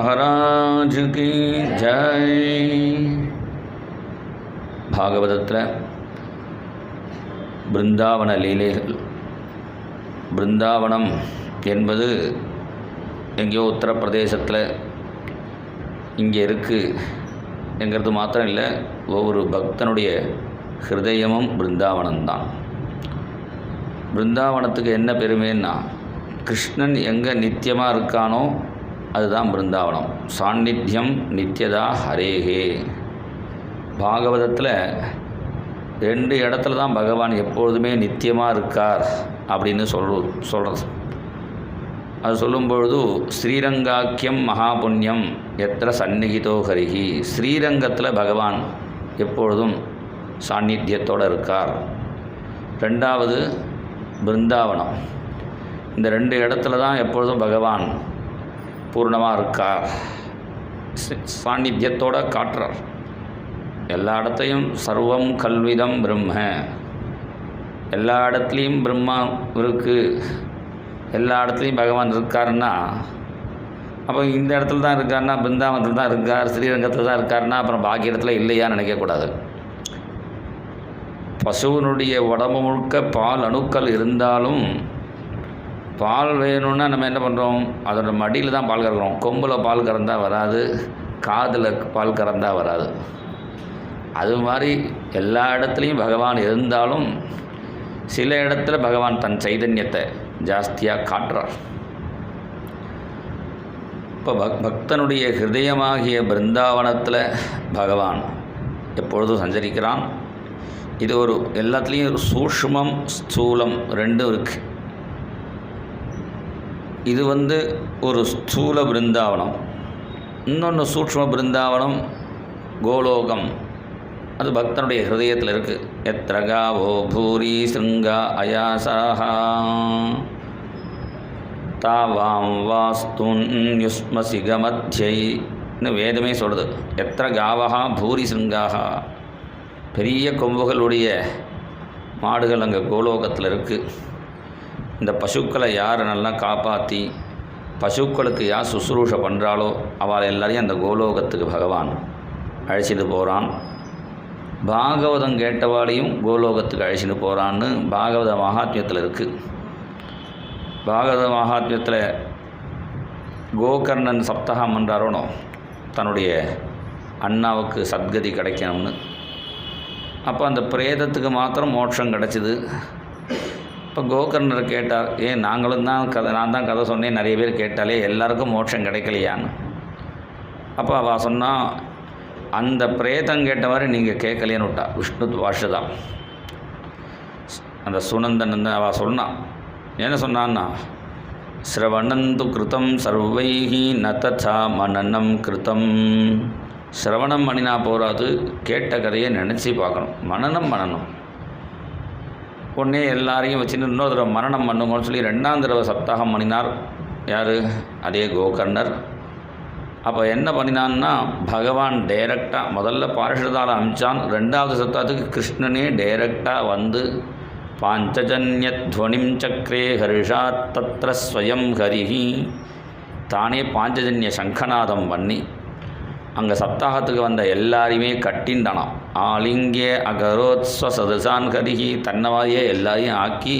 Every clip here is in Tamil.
महाराज की जय. பாகவதத்தில் பிருந்தாவன லீலைகள். பிருந்தாவனம் என்பது எங்கேயோ உத்தரப்பிரதேசத்தில் இங்கே இருக்குது என்கிறது மாத்திரம் இல்லை, ஒவ்வொரு பக்தனுடைய ஹிருதயமும் பிருந்தாவனம்தான். பிருந்தாவனத்துக்கு என்ன பெருமைன்னா, கிருஷ்ணன் எங்கே நித்தியமாக இருக்கானோ அதுதான் பிருந்தாவனம். சாநித்தியம் நித்யதா ஹரேகே. பாகவதத்தில் 2 இடத்துல தான் பகவான் எப்பொழுதுமே நித்தியமாக இருக்கார் அப்படின்னு சொல்கிறது. அது சொல்லும்பொழுது ஸ்ரீரங்காக்கியம் மகாபுண்ணியம் எத்திர சந்நிகிதோ ஹரிஹி. ஸ்ரீரங்கத்தில் பகவான் எப்பொழுதும் சாநித்தியத்தோடு இருக்கார். 2வது பிருந்தாவனம். இந்த 2 இடத்துல தான் எப்பொழுதும் பகவான் பூர்ணமாக இருக்கார், சாநித்தியத்தோடு காட்டுறார். எல்லா இடத்தையும் சர்வம் கல்விதம் பிரம்ம, எல்லா இடத்துலையும் பிரம்மா இருக்குது, எல்லா இடத்துலையும் பகவான் இருக்காருன்னா, அப்போ இந்த இடத்துல தான் இருக்காருன்னா பிருந்தாவனத்தில் தான் இருக்கார், ஸ்ரீரங்கத்தில் தான் இருக்காருன்னா அப்புறம் பாக்கி இடத்துல இல்லையான்னு நினைக்கக்கூடாது. பசுவினுடைய உடம்பு முழுக்க பால் அணுக்கள் இருந்தாலும் பால் வேணும்னா நம்ம என்ன பண்ணுறோம், அதோட மடியில் தான் பால் கறக்கிறோம். கொம்பில் பால் கறந்தால் வராது, காதில் பால் கறந்தால் வராது. அது மாதிரி எல்லா இடத்துலையும் பகவான் இருந்தாலும் சில இடத்துல பகவான் தன் சைதன்யத்தை ஜாஸ்தியாக காட்டுறார். இப்போ பக்தனுடைய ஹிருதயமாகிய பிருந்தாவனத்தில் பகவான் எப்பொழுதும் சஞ்சரிக்கிறான். இது ஒரு எல்லாத்துலேயும் சூக்ஷ்மம் ஸ்தூலம் 2 இருக்குது. இது ஒரு ஸ்தூல பிருந்தாவனம். இன்னொன்று சூக்ஷ்ம பிருந்தாவனம் கோலோகம். அது பக்தனுடைய ஹிருதயத்தில் இருக்குது. எத்திர காவோ பூரி சிருங்கா அயாசாஹா தாவாம் வாஸ்துன் யுஸ்மசிகமத்யைன்னு வேதமே சொல்லுது. எத்திர காவஹா பூரி சிருங்காஹா. பெரிய கொம்புகளுடைய மாடுகள் அங்கே கோலோகத்தில் இருக்குது. இந்த பசுக்களை யார் நல்லா காப்பாற்றி பசுக்களுக்கு யார் சுசுரூஷை பண்ணுறாளோ அவள் எல்லாரையும் அந்த கோலோகத்துக்கு பகவான் அழைச்சிட்டு போகிறான். பாகவதம் கேட்டவாளையும் கோலோகத்துக்கு அழைச்சிட்டு போகிறான்னு பாகவத மகாத்மியத்தில் இருக்குது. பாகவத மகாத்மியத்தில் கோகர்ணன் சப்தகம் பண்ணுறாரோனோ தன்னுடைய அண்ணாவுக்கு சத்கதி கிடைக்கணும்னு. அப்போ அந்த பிரேதத்துக்கு மாத்திரம் மோட்சம் கிடச்சிது. இப்போ கோகர்ணர் கேட்டார், ஏன் நாங்களும் தான் நான் தான் கதை சொன்னேன், நிறைய பேர் கேட்டாலே எல்லாருக்கும் மோட்சம் கிடைக்கலையான்னு. அப்போ அவள் சொன்னால், அந்த பிரேதம் கேட்ட மாதிரி நீங்கள் கேட்கலையேன்னு விட்டா. விஷ்ணு வாஷதான் அந்த சுனந்தன் அவள் சொன்னான். என்ன சொன்னான்னா, ஸ்ரவணந்து கிருத்தம் சர்வைஹி ந ததா மனனம் கிருத்தம். சிரவணம் பண்ணினா போகாது, கேட்ட கதையை நினச்சி பார்க்கணும், மனனம் பண்ணணும். உடனே எல்லாரையும் வச்சுன்னு இன்னொரு தடவை மரணம் பண்ணுங்கன்னு சொல்லி 2ஆம் தடவை சப்தாகம் பண்ணினார். யார்? அதே கோகர்ணர். அப்போ என்ன பண்ணினான்னா, பகவான் டைரெக்டாக முதல்ல பாரிஷதால் அமிச்சான். 2வது சப்தாகத்துக்கு கிருஷ்ணனே டைரெக்டாக வந்து பாஞ்சஜன்யத்வனிம் சக்கரே ஹர்ஷாத் தத்ர ஸ்வயம் ஹரிஹி தானே பாஞ்சஜன்ய சங்கநாதம் பண்ணி அங்கே சப்தாகத்துக்கு வந்த எல்லாரையுமே கட்டின்டானான். ஆலிங்கே அகரோத்ஸ்வ சதசான் ஹரிஹி, தன்னவாயே எல்லாரையும் ஆக்கி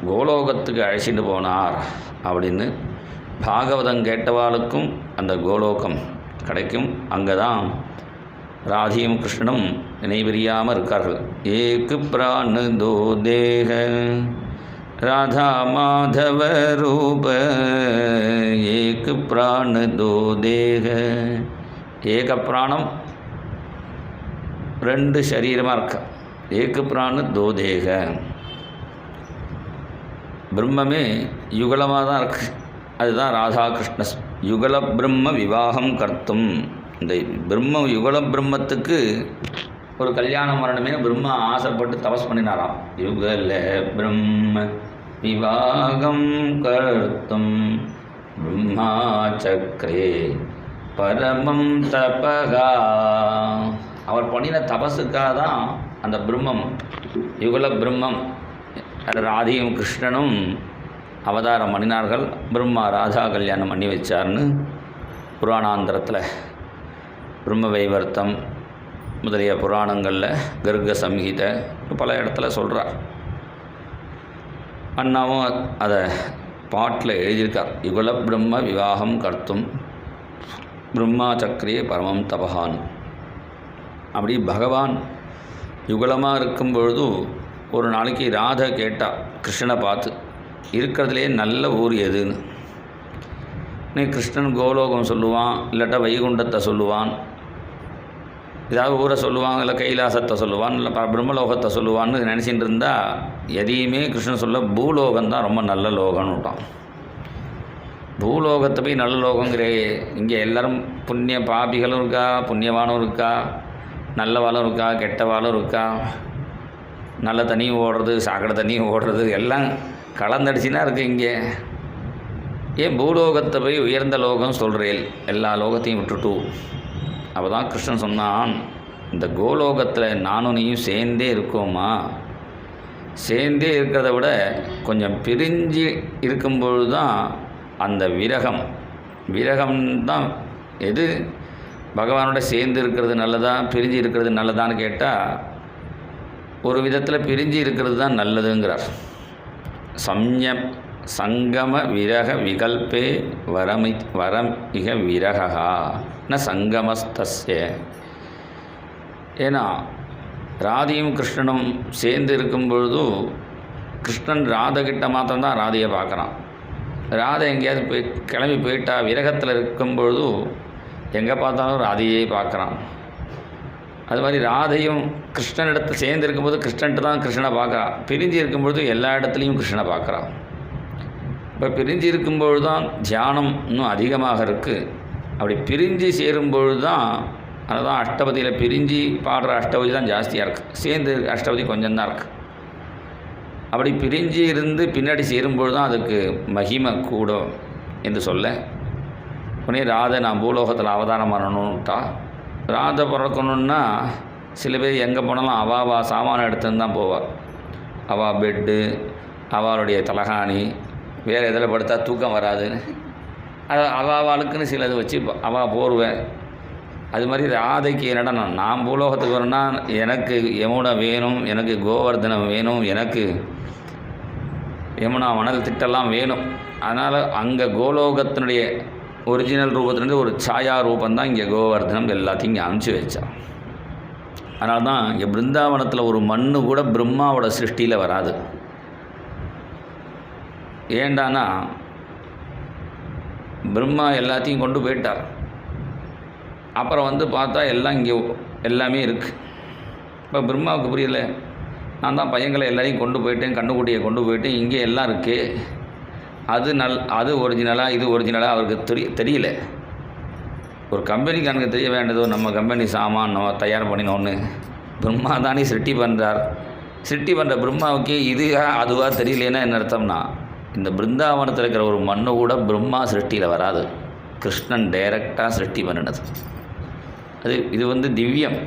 கோலோகத்துக்கு அழைச்சிட்டு போனார் அப்படின்னு. பாகவதம் கேட்டவாளுக்கும் அந்த கோலோகம் கிடைக்கும். அங்கே தான் ராதியும் கிருஷ்ணனும் நினைவிரியாமல் இருக்கார்கள். ஏக்கு பிராண தோ தேக ராதா மாதவ ரூப ஏக் பிராண தோ தேக. ஏக பிராணம் 2 சரீரமாக இருக்க. ஏக்கு பிராண தோ தேக. பிரம்மமே யுகலமாக தான் இருக்கு. அதுதான் ராதா கிருஷ்ண யுகல பிரம்ம விவாகம் கர்த்தும். இந்த யுகல பிரம்மத்துக்கு ஒரு கல்யாணம் வரணுமே பிரம்மா ஆசைப்பட்டு தபஸ் பண்ணினாராம். யுகல பிரம்ம விவாகம் கர்த்தும் பிரம்மா சக்கரே பரமம் தபகா. அவர் பண்ணின தபஸுக்காக தான் அந்த பிரம்மம் யுகல பிரம்மம் ராதியும் கிருஷ்ணனும் அவதாரம் பண்ணினார்கள். பிரம்மா ராதா கல்யாணம் பண்ணி வச்சார்னு புராணாந்தரத்தில் பிரம்மவைவர்த்தம் முதலிய புராணங்களில் கர்க சம்ஹிதை பல இடத்துல சொல்கிறார். அண்ணாவும் அதை பாட்டில் எழுதியிருக்கார். யுகல பிரம்ம விவாகம் கர்த்தும் பிரம்மா சக்கரியே பரமம் தபகான். அப்படி பகவான் யுகலமாக இருக்கும் பொழுது ஒரு நாளைக்கு ராதை கேட்டா கிருஷ்ணனை பார்த்து, இருக்கிறதுலே நல்ல ஊர் எதுன்னு. நீ கிருஷ்ணன் கோலோகம் சொல்லுவான், இல்லாட்டா வைகுண்டத்தை சொல்லுவான், ஏதாவது ஊரை சொல்லுவான், இல்லை கைலாசத்தை சொல்லுவான், இல்லை பிரம்மலோகத்தை சொல்லுவான்னு நினச்சிட்டு இருந்தால் எதையுமே கிருஷ்ணன் சொல்ல பூலோகம்தான் ரொம்ப நல்ல லோகம்னு விட்டான். பூலோகத்தை போய் நல்ல லோகங்கிற இங்கே எல்லோரும் புண்ணிய பாபிகளும் இருக்கா, புண்ணியவானும் இருக்கா, நல்லவாளும் இருக்கா, கெட்டவாளும் இருக்கா, நல்ல தண்ணியும் ஓடுறது, சாக்கடை தண்ணியும் ஓடுறது, எல்லாம் கலந்தடிச்சுன்னா இருக்குது இங்கே. ஏன் பூலோகத்தை போய் உயர்ந்த லோகம் சொல்கிறேன், எல்லா லோகத்தையும் விட்டுட்டு. அப்போ தான் கிருஷ்ணன் சொன்னான், இந்த கோலோகத்தில் நானும் நீயும் சேர்ந்தே இருக்கோமா, சேர்ந்தே இருக்கிறத விட கொஞ்சம் பிரிஞ்சு இருக்கும்பொழுது தான் அந்த விரகம்தான் எது பகவானோட சேர்ந்து இருக்கிறது நல்லதா பிரிஞ்சு இருக்கிறது நல்லதான்னு கேட்டால் ஒரு விதத்தில் பிரிஞ்சு இருக்கிறது தான் நல்லதுங்கிறார். சங்கம விரக விகல்பே வரமிக விரகா ந சங்கமஸ்தஸ்ய. ஏன்னா ராதையும் கிருஷ்ணனும் சேர்ந்து இருக்கும் பொழுது கிருஷ்ணன் ராதைகிட்ட மாத்திரம்தான் ராதையை பார்க்குறான். ராதை எங்கேயாவது போய் கிளம்பி போயிட்டா விரகத்தில் இருக்கும் பொழுது எங்கே பார்த்தாலும் ராதையே பார்க்குறான். அது மாதிரி ராதையும் கிருஷ்ணனிடத்தில் சேர்ந்து இருக்கும்போது கிருஷ்ணன்ட்டு தான் கிருஷ்ணனை பார்க்குறான். பிரிஞ்சு இருக்கும்பொழுது எல்லா இடத்துலையும் கிருஷ்ணனை பார்க்குறான். இப்போ பிரிஞ்சு இருக்கும்பொழுது தான் தியானம் இன்னும் அதிகமாக இருக்குது. அப்படி பிரிஞ்சு சேரும்பொழுது தான், அதுதான் அஷ்டபதியில் பிரிஞ்சு பாடுற அஷ்டபதி தான் ஜாஸ்தியாக இருக்குது, சேர்ந்து அஷ்டபதி கொஞ்சம்தான் இருக்குது. அப்படி பிரிஞ்சு இருந்து பின்னாடி சேரும்பொழுது தான் அதுக்கு மகிமை கூடும் என்று சொல்ல, உடனே ராதை நான் பூலோகத்தில் அவதாரம் பண்ணணுன்ட்டா. ராதை பிறக்கணுன்னா சில பேர் எங்கே போனாலும் அவாவா சாமான் எடுத்துன்னு தான் போவாள். அவள் பெட்டு, அவளுடைய தலகாணி, வேறு எதில் படுத்தா தூக்கம் வராதுன்னு அது அவாளுக்குன்னு சிலது வச்சு அவள் போர்வேன். அது மாதிரி ராதைக்கு என்னடா நான் பூலோகத்துக்கு வரேன்னா எனக்கு யமுனை வேணும், எனக்கு கோவர்தனம் வேணும், எனக்கு யமுனா மணல் திட்டெல்லாம் வேணும். அதனால் அங்கே கோலோகத்தினுடைய ஒரிஜினல் ரூபத்திலேருந்து ஒரு சாயா ரூபந்தான் இங்கே கோவர்தனம் எல்லாத்தையும் இங்கே அனுப்பிச்சி வச்சா. அதனால தான் இங்கே பிருந்தாவனத்தில் ஒரு மண்ணு கூட பிரம்மாவோட சிருஷ்டியில் வராது. ஏண்டானா பிரம்மா எல்லாத்தையும் கொண்டு போயிட்டார். அப்புறம் வந்து பார்த்தா எல்லாம் இங்கே எல்லாமே இருக்குது. இப்போ பிரம்மாவுக்கு புரியல, நான் தான் பையங்களை எல்லாரையும் கொண்டு போயிட்டேன், கண்ணுக்குட்டியை கொண்டு போயிட்டேன், இங்கே எல்லாம் இருக்குது, அது ஒரிஜினலாக இது ஒரிஜினலாக அவருக்கு தெரியல. ஒரு கம்பெனிக்காரனுக்கு தெரிய வேண்டியதோ நம்ம கம்பெனி சாமான் நம்ம தயார் பண்ணினோன்னு பிரம்மா தானே சிருஷ்டி பண்ணுறார். சிருஷ்டி பண்ணுற பிரம்மாவுக்கு இதுவா அதுவாக தெரியலேன்னா என்ன அர்த்தம்னா, இந்த பிருந்தாவனத்தில் இருக்கிற ஒரு மண்ணு கூட பிரம்மா சிருஷ்டியில் வராது, கிருஷ்ணன் டைரெக்டாக சிருஷ்டி பண்ணினது. இது வந்து திவ்யம்.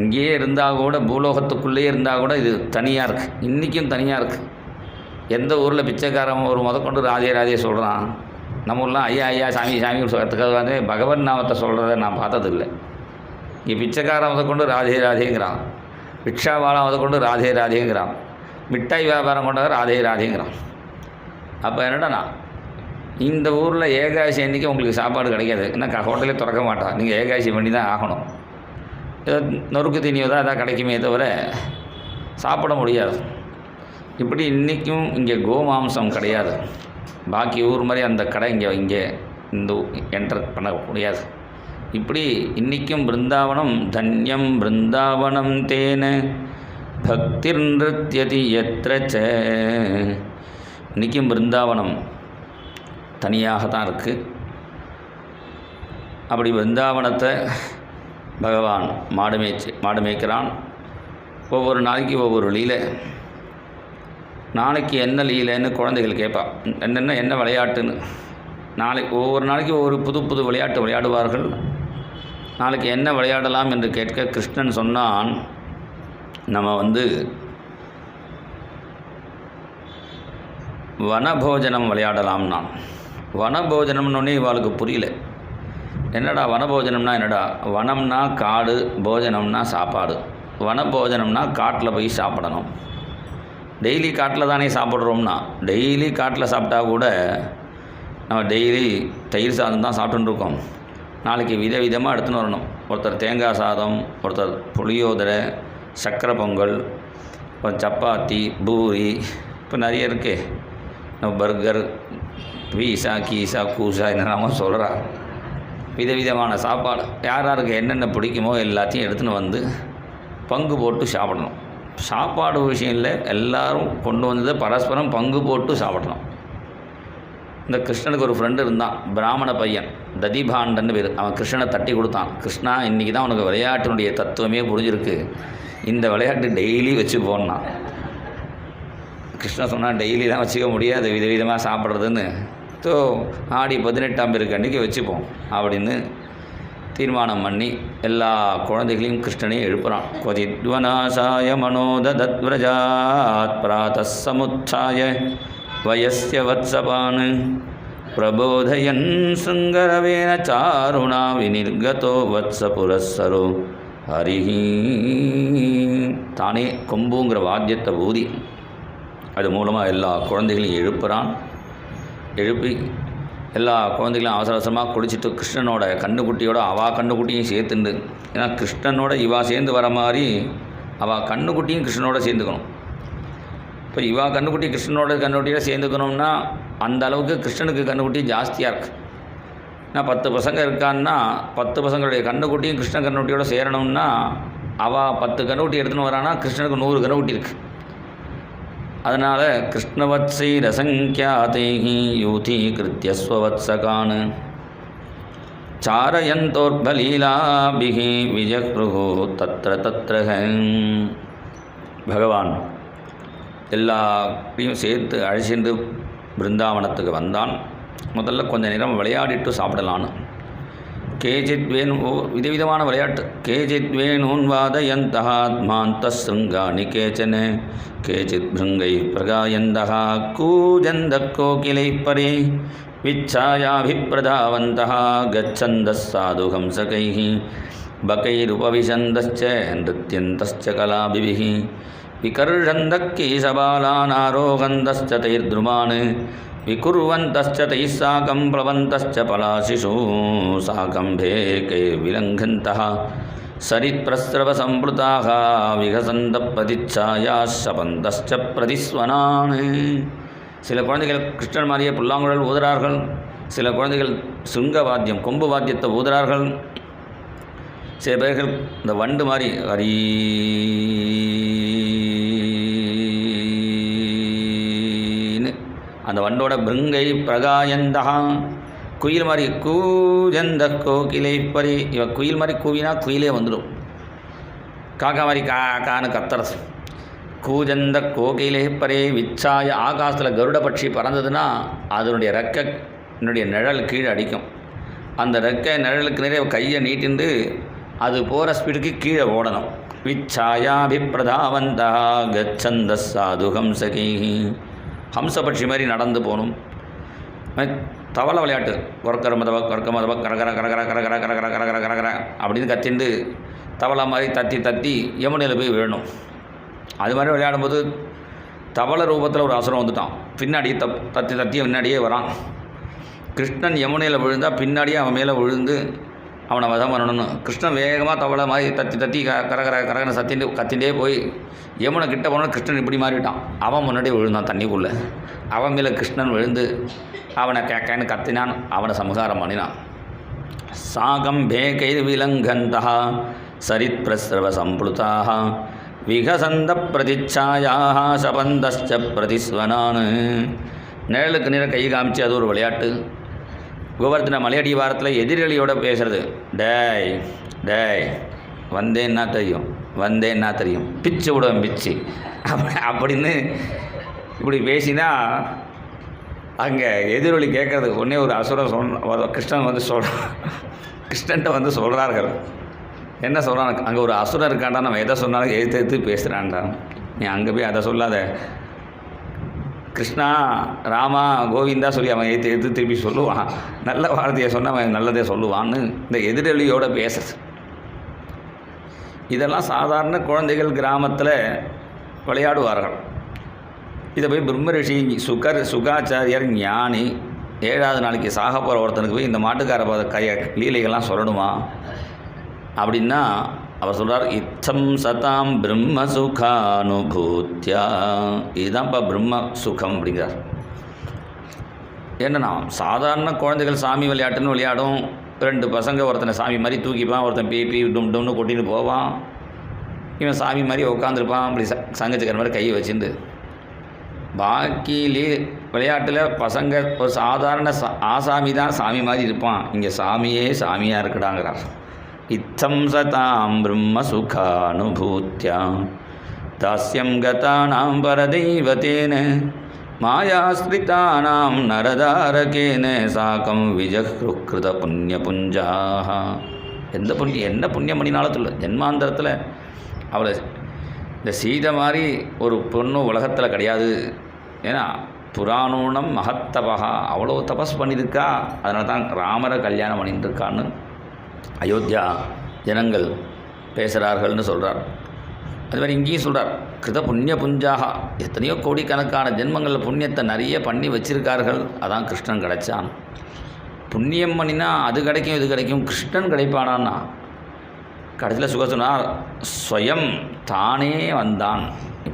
இங்கேயே இருந்தால் கூட, பூலோகத்துக்குள்ளேயே இருந்தால் கூட இது தனியாக இருக்குது, இன்றைக்கும் தனியாக இருக்குது. எந்த ஊரில் பிச்சைக்காரன் ஒரு முதற்கொண்டு ராதே ராதே சொல்கிறான், நம்ம ஊர்லாம் ஐயா ஐயா சாமி சாமி சொல்கிறதுக்காக வந்து பகவன் நாமத்தை சொல்கிறத நான் பார்த்ததில்லை. இங்கே பிச்சைக்காரன் முதற்கொண்டு ராதே ராதேங்கிறான், ரிக்ஷாவாலம் முதற்கொண்டு ராதே ராதேங்கிறான், மிட்டாய் வியாபாரம் கொண்டவர் ராதே ராதேங்கிறான். அப்போ என்னடா, இந்த ஊரில் ஏகாதசி அன்றைக்கி உங்களுக்கு சாப்பாடு கிடைக்காது, என்ன ஹோட்டலே திறக்க மாட்டான், நீங்கள் ஏகாதசி பண்ணி தான் ஆகணும். ஏதோ நொறுக்கு தீனியோ தான் எதாவது கிடைக்குமே தவிர சாப்பிட முடியாது. இப்படி இன்றைக்கும் இங்கே கோமாம்சம் கிடையாது. பாக்கி ஊர் மாதிரி அந்த கடை இங்கே இந்த என்டர் பண்ண முடியாது. இப்படி இன்றைக்கும் பிருந்தாவனம் தன்யம் பிருந்தாவனம் தேன பக்திர் நிருத்யதி யத்ரச்ச. இன்றைக்கும் பிருந்தாவனம் தனியாக தான் இருக்குது. அப்படி பிருந்தாவனத்தை பகவான் மாடு மேய்க்கிறான். ஒவ்வொரு நாளைக்கு ஒவ்வொரு லீலை. நாளைக்கு என்ன லீலைன்னு குழந்தைகள் கேட்பா, என்ன விளையாட்டுன்னு. ஒவ்வொரு நாளைக்கு ஒவ்வொரு புது விளையாட்டு விளையாடுவார்கள். நாளைக்கு என்ன விளையாடலாம் என்று கேட்க கிருஷ்ணன் சொன்னான், நம்ம வந்து வனபோஜனம் விளையாடலாம். நான் வனபோஜனம்னு இவாளுக்கு புரியல. என்னடா வனபோஜனம்னா என்னடா? வனம்னா காடு, போஜனம்னா சாப்பாடு. வனபோஜனம்னா காட்டில் போய் சாப்பிடணும். டெய்லி காட்டில் தானே சாப்பிட்றோம்னா, டெய்லி காட்டில் சாப்பிட்டா கூட நம்ம டெய்லி தயிர் சாதம் தான் சாப்பிட்டுருக்கோம். நாளைக்கு விதவிதமாக எடுத்துன்னு வரணும். ஒருத்தர் தேங்காய் சாதம், ஒருத்தர் புளியோதரை, சக்கரை பொங்கல், ஒரு சப்பாத்தி, பூரி, இப்போ நிறைய இருக்குது. நம்ம பர்கர், பீஸா, கீஸா, கூஸா என்னெல்லாமோ சொல்கிறா. விதவிதமான சாப்பாடு யார் யாருக்கு என்னென்ன பிடிக்குமோ எல்லாத்தையும் எடுத்துன்னு வந்து பங்கு போட்டு சாப்பிடணும். சாப்பாடு விஷயம் இல்லை, எல்லோரும் கொண்டு வந்ததை பரஸ்பரம் பங்கு போட்டு சாப்பிடணும். இந்த கிருஷ்ணனுக்கு ஒரு ஃப்ரெண்டு இருந்தான், பிராமண பையன், ததிபாண்டன்னு பேர். அவன் கிருஷ்ணனை தட்டி கொடுத்தான். கிருஷ்ணா, இன்றைக்கி தான் உனக்கு விளையாட்டினுடைய தத்துவமே புரிஞ்சிருக்கு, இந்த விளையாட்டு டெய்லி வச்சு போனான். கிருஷ்ணன் சொன்னால் டெய்லிலாம் வச்சுக்க முடியாது, விதவிதமாக சாப்பிட்றதுன்னு. ஸோ ஆடி 18ஆம் பேருக்கு அன்றைக்கி வச்சுப்போம் அப்படின்னு தீர்மானம் பண்ணி எல்லா குழந்தைகளையும் கிருஷ்ணனையும் எழுப்புறான். கொதித்வனாசாய மனோதத்வ்ரஜாத் பிராதஸ் சமுத்தாய வயஸ்ய வத்சபான் பிரபோதயன் சுங்கரவேன சாருணா விநிர்கதோ வத்ச புரஸ்ஸரோ ஹரிஹி. தானே கொம்புங்கிற வாத்தியத்தை ஊதி அது மூலமாக எல்லா குழந்தைகளையும் எழுப்புறான். எழுப்பி எல்லா குழந்தைகளும் அவசர அவசரமாக குளிச்சுட்டு கிருஷ்ணனோட கண்ணுக்குட்டியோட அவள் கண்ணுக்குட்டியும் சேர்த்துண்டு, ஏன்னா கிருஷ்ணனோட இவா சேர்ந்து வர மாதிரி அவள் கண்ணுக்குட்டியும் கிருஷ்ணனோட சேர்ந்துக்கணும். இப்போ இவா கண்ணுக்குட்டி கிருஷ்ணனோட கண்ணுக்குட்டியோட சேர்ந்துக்கணும்னா அந்த அளவுக்கு கிருஷ்ணனுக்கு கண்ணுக்குட்டி ஜாஸ்தியாக இருக்குது. ஏன்னா 10 பசங்க இருக்கான்னா 10 பசங்களுடைய கண்ணுக்குட்டியும் கிருஷ்ண கண்ணுக்குட்டியோட சேரணும்னா அவள் 10 கண்ணுக்குட்டி எடுத்துன்னு வரானா கிருஷ்ணனுக்கு 100 கண்ணுக்குட்டி இருக்குது. அதனால் கிருஷ்ணவத்ஸை ரசங்கியாதேஹி யூதீகிருத்ய ஸ்வவத்ஸகான் சாரயந்தோர்பலீலாபிஹி விஜக்ருஹு தத்ர தத்ர. பகவான் எல்லாத்தையும் சேர்த்து அழைச்சிட்டு பிருந்தாவனத்துக்கு வந்தான். முதல்ல கொஞ்சம் நேரம் விளையாடிட்டு சாப்பிடலான்னு. கேஜித் வேணு, விதவிதமான விளையாட்டு. கேஜித் வேணூன் வாதயந்தः ஆத்மாந்தः ஸ்ருங்காணி கேச்சன கேச்சித் பிருங்கை பிரகாயந்தः கூஜந்தः கோகிலைः பரே விச்சாயாபிப்ரதாவந்தः கச்சந்தः சாது ஹம்சகைः பகைருபவிசந்தश्च நிருத்யந்தश्च கலாபிபிः விகர்ஷந்தः கேசபாலான் ஆரோகந்தश्च தைர்த்ருமான் விகுர்வந்தश्च तैः साकं प्लवन्तश्च पलाशिषु साकम्भे कैर्विलङ्घन्तः सरित्प्रस्रवसम्प्लुताः विघसन्तप्रतिच्छायाः शपन्तश्च प्रतिस्वनान्. சில குழந்தைகள் கிருஷ்ணன் மாதிரியே புல்லாங்குழல் ஊதுறார்கள். சில குழந்தைகள் சுங்க வாத்தியம், கொம்பு வாத்தியத்தை ஊதுறார்கள். சில பேர்கள் இந்த வண்டு மாதிரி ஹரி அந்த வண்டோட பிருங்கை பிரகாயந்தா, குயில் மாதிரி கூஜந்த கோகிலை பரி. இவ குயில் மாதிரி கூவினா குயிலே வந்துடும். காக்கா மாதிரி காக்கான்னு கத்துறது. கூஜந்த கோகிலை பரே விச்சாய. ஆகாசத்தில் கருட பட்சி பறந்ததுன்னா அதனுடைய ரெக்கைனுடைய நிழல் கீழே அடிக்கும். அந்த ரெக்கை நிழலுக்கு நிறைய கையை நீட்டிண்டு அது போகிற ஸ்பீடுக்கு கீழே ஓடணும். விச்சாயாபிப்ரதாவந்தா கச்சந்த சாது ஹம்சகீஹி. ஹம்சபட்சி மாதிரி நடந்து போகணும். தவளை விளையாட்டு, கொரக்கர மதவ கொரக்க மதவ கரகர கரகர கரகர கரகர கரகர கரகர அப்படின்னு கத்திண்டு தவளை மாதிரி தத்தி தத்தி யமுனையில் போய் விழணும். அது மாதிரி விளையாடும்போது தவளை ரூபத்தில் ஒரு அசுரம் வந்துட்டான். பின்னாடி தத்தி தத்தி முன்னாடியே வரான். கிருஷ்ணன் யமுனையில் விழுந்தால் பின்னாடியே அவன் மேலே விழுந்து அவனை வதம் பண்ணணும்னு கிருஷ்ணன் வேகமாக தவளை மாதிரி தத்தி தத்தி கரகர கரகர கத்திண்டே போய் யமுனை கிட்ட போனால் கிருஷ்ணன் இப்படி மாறிவிட்டான். அவன் முன்னாடியே விழுந்தான் தண்ணிக்குள்ளே. அவன் மேலே கிருஷ்ணன் விழுந்து அவனை கேக்கன்னு கத்தினான். அவனை சமகாரம் பண்ணினான். சாகம் பேகைர் விலங்கந்தா சரித் பிரஸ்ரவ சம்புளுதாக விகசந்த பிரதிச்சாயாக சபந்தஸ்ச பிரதிஸ்வனான். நிழலுக்கு நிற கை காமிச்சு அது ஒரு விளையாட்டு. கோவர்த்தன மலையடி வாரத்தில் எதிரிகளியோட பேசுகிறது. டேய் டேய் வந்தேன்னா தெரியும், வந்தேன்னா தெரியும், பிச்சு விடுவேன் பிச்சு அப்படின்னு இப்படி பேசினா அங்கே எதிரொலி கேட்குறது. ஒன்றே ஒரு அசுரம் கிருஷ்ணன் வந்து கிருஷ்ணன்ட்ட வந்து சொல்கிறார்கள். என்ன சொல்கிறான்? அங்கே ஒரு அசுரம் இருக்காண்டா, நம்ம எதை சொன்னாலும் எழுத்து பேசுகிறான்டா, நீ அங்கே போய் அதை சொல்லாத, கிருஷ்ணா ராமா கோவிந்தா சொல்லி அவன் எடுத்து திருப்பி சொல்லுவான். நல்ல வார்த்தையை சொன்ன அவன் நல்லதே சொல்லுவான்னு இந்த எதிரொலியோடு பேசுறது. இதெல்லாம் சாதாரண குழந்தைகள் கிராமத்தில் விளையாடுவார்கள். இதை போய் பிரம்ம ரிஷி சுகாச்சாரியர் ஞானி 7வது நாளைக்கு சாக போகிற ஒருத்தனுக்கு போய் இந்த மாட்டுக்கார லீலைகள்லாம் சொல்லணுமா அப்படின்னா அவர் சொல்கிறார், இத்தம் சதாம் பிரம்ம சுகானுபூத்தியா. இதுதான்ப்பா பிரம்ம சுகம் அப்படிங்கிறார். என்னன்னா சாதாரண குழந்தைகள் சாமி விளையாட்டுன்னு விளையாடும். 2 பசங்க ஒருத்தனை சாமி மாதிரி தூக்கிப்பான், ஒருத்தன் பீ டும்னு கொட்டின்னு போவான். இவன் சாமி மாதிரி உட்காந்துருப்பான், அப்படி சங்கச்சுக்கிற மாதிரி கையை வச்சுட்டு. பாக்கிலே விளையாட்டில் பசங்க ஒரு சாதாரண ஆசாமி தான் சாமி மாதிரி இருப்பான், இங்கே சாமியே சாமியாக இருக்குடாங்கிறார். இத்தம் சதாம் பிரம்ம சுகானுபூத்தியாம் தாஸ்யம் கதானாம் பரதெய்வதேன மாயாஸ்ரிதானாம் நரதாரகேன சாக்கம் விஜக்ருத புண்ணியபுஞ்சாக. என்ன புண்ணியம் பண்ணினாலும் சொல்ல ஜென்மாந்தரத்தில் அவளை இந்த சீதை மாதிரி ஒரு பொண்ணு உலகத்தில் கிடையாது. ஏன்னா புராணம் மகத்தபகா அவ்வளோ தபஸ் பண்ணியிருக்கா. அதனால தான் ராமரை கல்யாணம் பண்ணிட்டு இருக்கான்னு அயோத்தியா ஜனங்கள் பேசுகிறார்கள்னு சொல்கிறார். அதுமாதிரி இங்கேயும் சொல்கிறார், கிருத புண்ணிய புஞ்சாக எத்தனையோ கோடிக்கணக்கான ஜென்மங்களில் புண்ணியத்தை நிறைய பண்ணி வச்சிருக்கார்கள். அதான் கிருஷ்ணன் கிடைச்சான். புண்ணியம் பண்ணினா அது கிடைக்கும் இது கிடைக்கும், கிருஷ்ணன் கிடைப்பானான்னா கடைசியில் சுக சொன்னார், ஸ்வயம் தானே வந்தான்.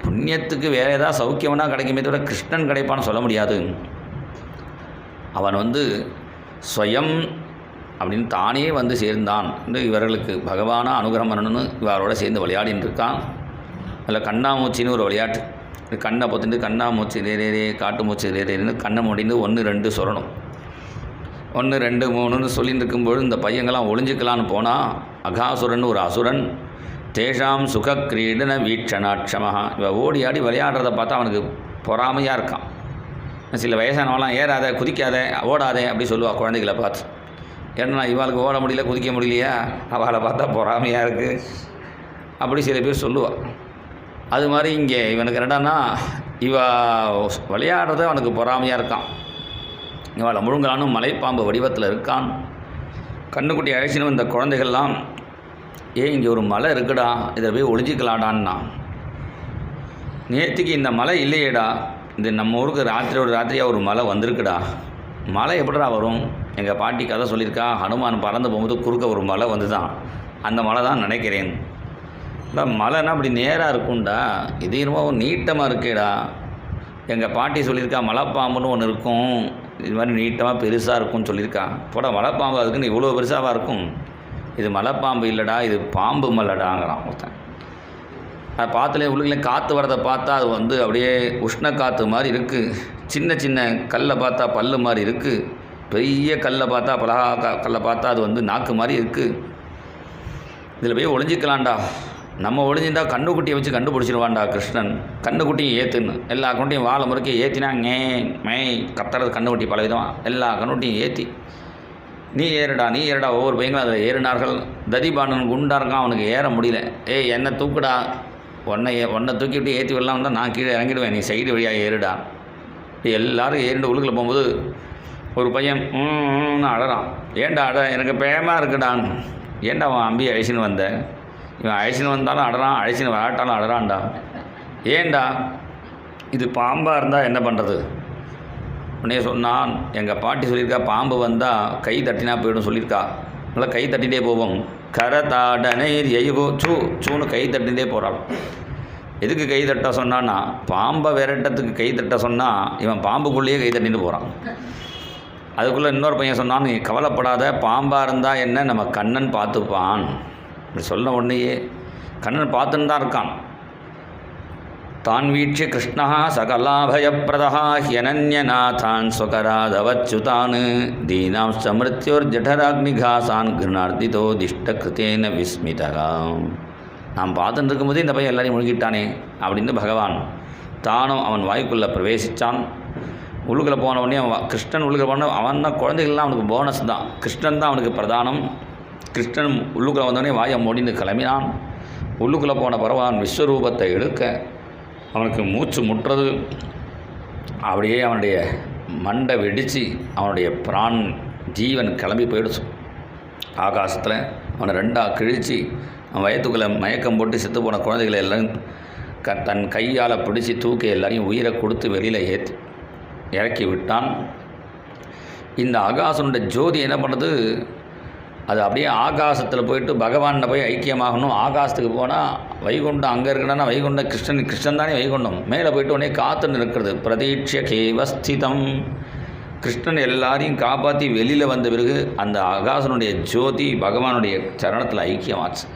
புண்ணியத்துக்கு வேறு ஏதாவது சௌக்கியம்னா கிடைக்குமே தவிர கிருஷ்ணன் கிடைப்பான்னு சொல்ல முடியாது. அவன் ஸ்வயம் அப்படின்னு தானே சேர்ந்தான் என்று இவர்களுக்கு பகவானா அனுகிரகம் பண்ணணும்னு இவரோட சேர்ந்து விளையாடின்னு இருக்கான். அதில் கண்ணாமூச்சின்னு ஒரு விளையாட்டு. கண்ணை பொத்துட்டு கண்ணாமூச்சி ரே காட்டு மூச்சு ரேன்னு கண்ணை முடிந்து 1 2 சொல்லணும். 1 2 3ன்னு சொல்லிட்டு இருக்கும்போது இந்த பையங்கள்லாம் ஒளிஞ்சிக்கலான்னு போனால் அகாசுரன் ஒரு அசுரன் தேஷாம் சுக கிரீடன வீட்சணாட்சமாக இவன் ஓடி ஆடி விளையாடுறதை பார்த்தா அவனுக்கு பொறாமையாக இருக்கான். சில வயசானவெல்லாம் ஏறாத குதிக்காத ஓடாதே அப்படி சொல்லுவாள் குழந்தைகளை பார்த்து. ஏன்னா இவாளுக்கு ஓட முடியல குதிக்க முடியலையா, அவளை பார்த்தா பொறாமையாக இருக்குது அப்படி சில பேர் சொல்லுவாள். அது மாதிரி இங்கே இவனுக்கு என்னடான்னா இவ விளையாடுறத அவனுக்கு பொறாமையாக இருக்கான். இவளை முழுங்கலானும் மலைப்பாம்பு வடிவத்தில் இருக்கான். கண்ணுக்குட்டி அழைச்சின்னு இந்த குழந்தைகள்லாம் இங்கே ஒரு மலை இருக்குடா, இதில் போய் ஒளிஞ்சிக்கலாடான்னா. நேற்றுக்கு இந்த மலை இல்லையேடா, இந்த நம்ம ஊருக்கு ராத்திரியாக ஒரு மலை வந்திருக்குடா. மலை எப்படிடா வரும்? எங்கள் பாட்டி கதை சொல்லியிருக்கா, ஹனுமான் பறந்து போகும்போது குறுக்க ஒரு மலை தான், அந்த மலை தான் நினைக்கிறேன். இல்லை மலைன்னா அப்படி நேராக இருக்கும்டா, இது என்னமோ நீட்டமாக இருக்கேடா. எங்கள் பாட்டி சொல்லியிருக்கா மலைப்பாம்புன்னு ஒன்று இருக்கும், இது மாதிரி நீட்டமாக பெருசாக இருக்கும்னு சொல்லியிருக்கா. போட மலைப்பாம்பு அதுக்குன்னு இவ்வளோ பெருசாக இருக்கும், இது மலைப்பாம்பு இல்லைடா, இது பாம்பு மலைடாங்கிறான் ஒருத்தன். அதை பார்த்துலே உள்ளே காற்று வரதை பார்த்தா அது அப்படியே உஷ்ண காற்று மாதிரி இருக்குது. சின்ன சின்ன கல்லை பார்த்தா பல்லு மாதிரி இருக்குது, பெரிய கல்லை பார்த்தா பலகா கல்லை பார்த்தா அது நாக்கு மாதிரி இருக்குது. இதில் போய் ஒளிஞ்சிக்கலாம்டா. நம்ம ஒளிஞ்சிருந்தா கண்ணுக்குட்டியை வச்சு கண்டுபிடிச்சிருவான்டா கிருஷ்ணன். கண்ணுக்குட்டியும் ஏற்றுன்னு எல்லா கண்ணுட்டியும் வாழை முறைக்கு ஏற்றினா மே கத்துறது கண்ணுக்குட்டி பல விதம் எல்லா கண்ணுட்டியும் ஏற்றி நீ ஏறுடா ஒவ்வொரு பையங்களும் அதில் ஏறினார்கள். ததிபானன் குண்டாக இருக்கான், அவனுக்கு ஏற முடியல. என்னை தூக்குடா, உன்னை தூக்கி விட்டு ஏற்றி விடலாம் தான் நான் கீழே இறங்கிடுவேன், நீ சைடு வழியாக ஏறுடா. எல்லோரும் ஏறிண்டு உள்ளுக்குள்ள போகும்போது ஒரு பையன் அழறான். ஏண்டா எனக்கு பயமாக இருக்குடான். ஏண்டா அவன் அம்பி அழிச்சின்னு வந்தேன், இவன் அழிச்சின்னு வந்தாலும் அழறான், அழிச்சின்னு விளையாட்டாலும் அழறான்டா. ஏண்டா இது பாம்பாக இருந்தால் என்ன பண்ணுறது? உடனே சொன்னான், எங்கள் பாட்டி சொல்லியிருக்கா பாம்பு வந்தால் கை தட்டினா போய்டும் சொல்லியிருக்கா, நல்லா கை தட்டிகிட்டே போவோம். கரதாடனை எய்கோ சூன்னு கை தட்டிகிட்டே போகிறான். எதுக்கு கை தட்ட சொன்னான்னா பாம்பை விரட்டத்துக்கு கை தட்ட சொன்னால் இவன் பாம்புக்குள்ளேயே கை தட்டிட்டு போகிறான். அதுக்குள்ளே இன்னொரு பையன் சொன்னான், நீ கவலைப்படாத, பாம்பாக இருந்தால் என்ன நம்ம கண்ணன் பார்த்துப்பான். இப்படி சொன்ன உடனேயே கண்ணன் பார்த்துன்னு தான் இருக்கான். தான் வீட்சி கிருஷ்ணா சகலாபயப்பிரதா ஹியனன்யநாதான் ஸ்வகராதவச்சுதான் தீனாம் சமிருத்யோர் ஜடராக்னிகாசான் கிருணார்த்திதோ திஷ்டகிருத்தேன விஸ்மிதா. நாம் பார்த்துட்டு இருக்கும்போதே இந்த பையன் எல்லாரையும் முழுகிட்டானே அப்படின்னு பகவான் தானும் அவன் வாய்க்குள்ளே பிரவேசித்தான். உள்ளுக்குள்ளே போனவொடனே கிருஷ்ணன் உள்ளுக்குள்ள போன அவன் தான் குழந்தைகள்லாம் அவனுக்கு போனஸ் தான், கிருஷ்ணன் தான் அவனுக்கு பிரதானம். கிருஷ்ணன் உள்ளுக்குள்ளே வந்தோடனே வாயை மூடிந்து கிளம்பினான். உள்ளுக்குள்ளே போன பரவான் விஸ்வரூபத்தை எடுக்க அவனுக்கு மூச்சு முட்டுறது. அப்படியே அவனுடைய மண்டை வெடித்து அவனுடைய பிரான் ஜீவன் கிளம்பி போயிடுச்சு. ஆகாசத்தில் அவனை ரெண்டாக கிழித்து அவன் வயத்துக்குள்ளே மயக்கம் போட்டு செத்து போன குழந்தைகளை எல்லாம் தன் கையால் பிடிச்சி தூக்கி எல்லாரையும் உயிரை கொடுத்து வெளியில் இறக்கி விட்டான். இந்த ஆகாசனுடைய ஜோதி என்ன பண்ணுறது, அது அப்படியே ஆகாசத்தில் போயிட்டு பகவானில் போய் ஐக்கியமாகணும். ஆகாசத்துக்கு போனால் வைகுண்டம் அங்கே இருக்கணும்னா வைகுண்டம் கிருஷ்ணன் தானே வைகுண்டம். மேலே போயிட்டு உடனே காத்துன்னு இருக்கிறது. பிரதீட்ச கேவஸ்திதம். கிருஷ்ணன் எல்லாரையும் காப்பாற்றி வெளியில் வந்த பிறகு அந்த ஆகாசனுடைய ஜோதி பகவானுடைய சரணத்தில் ஐக்கியமாச்சு.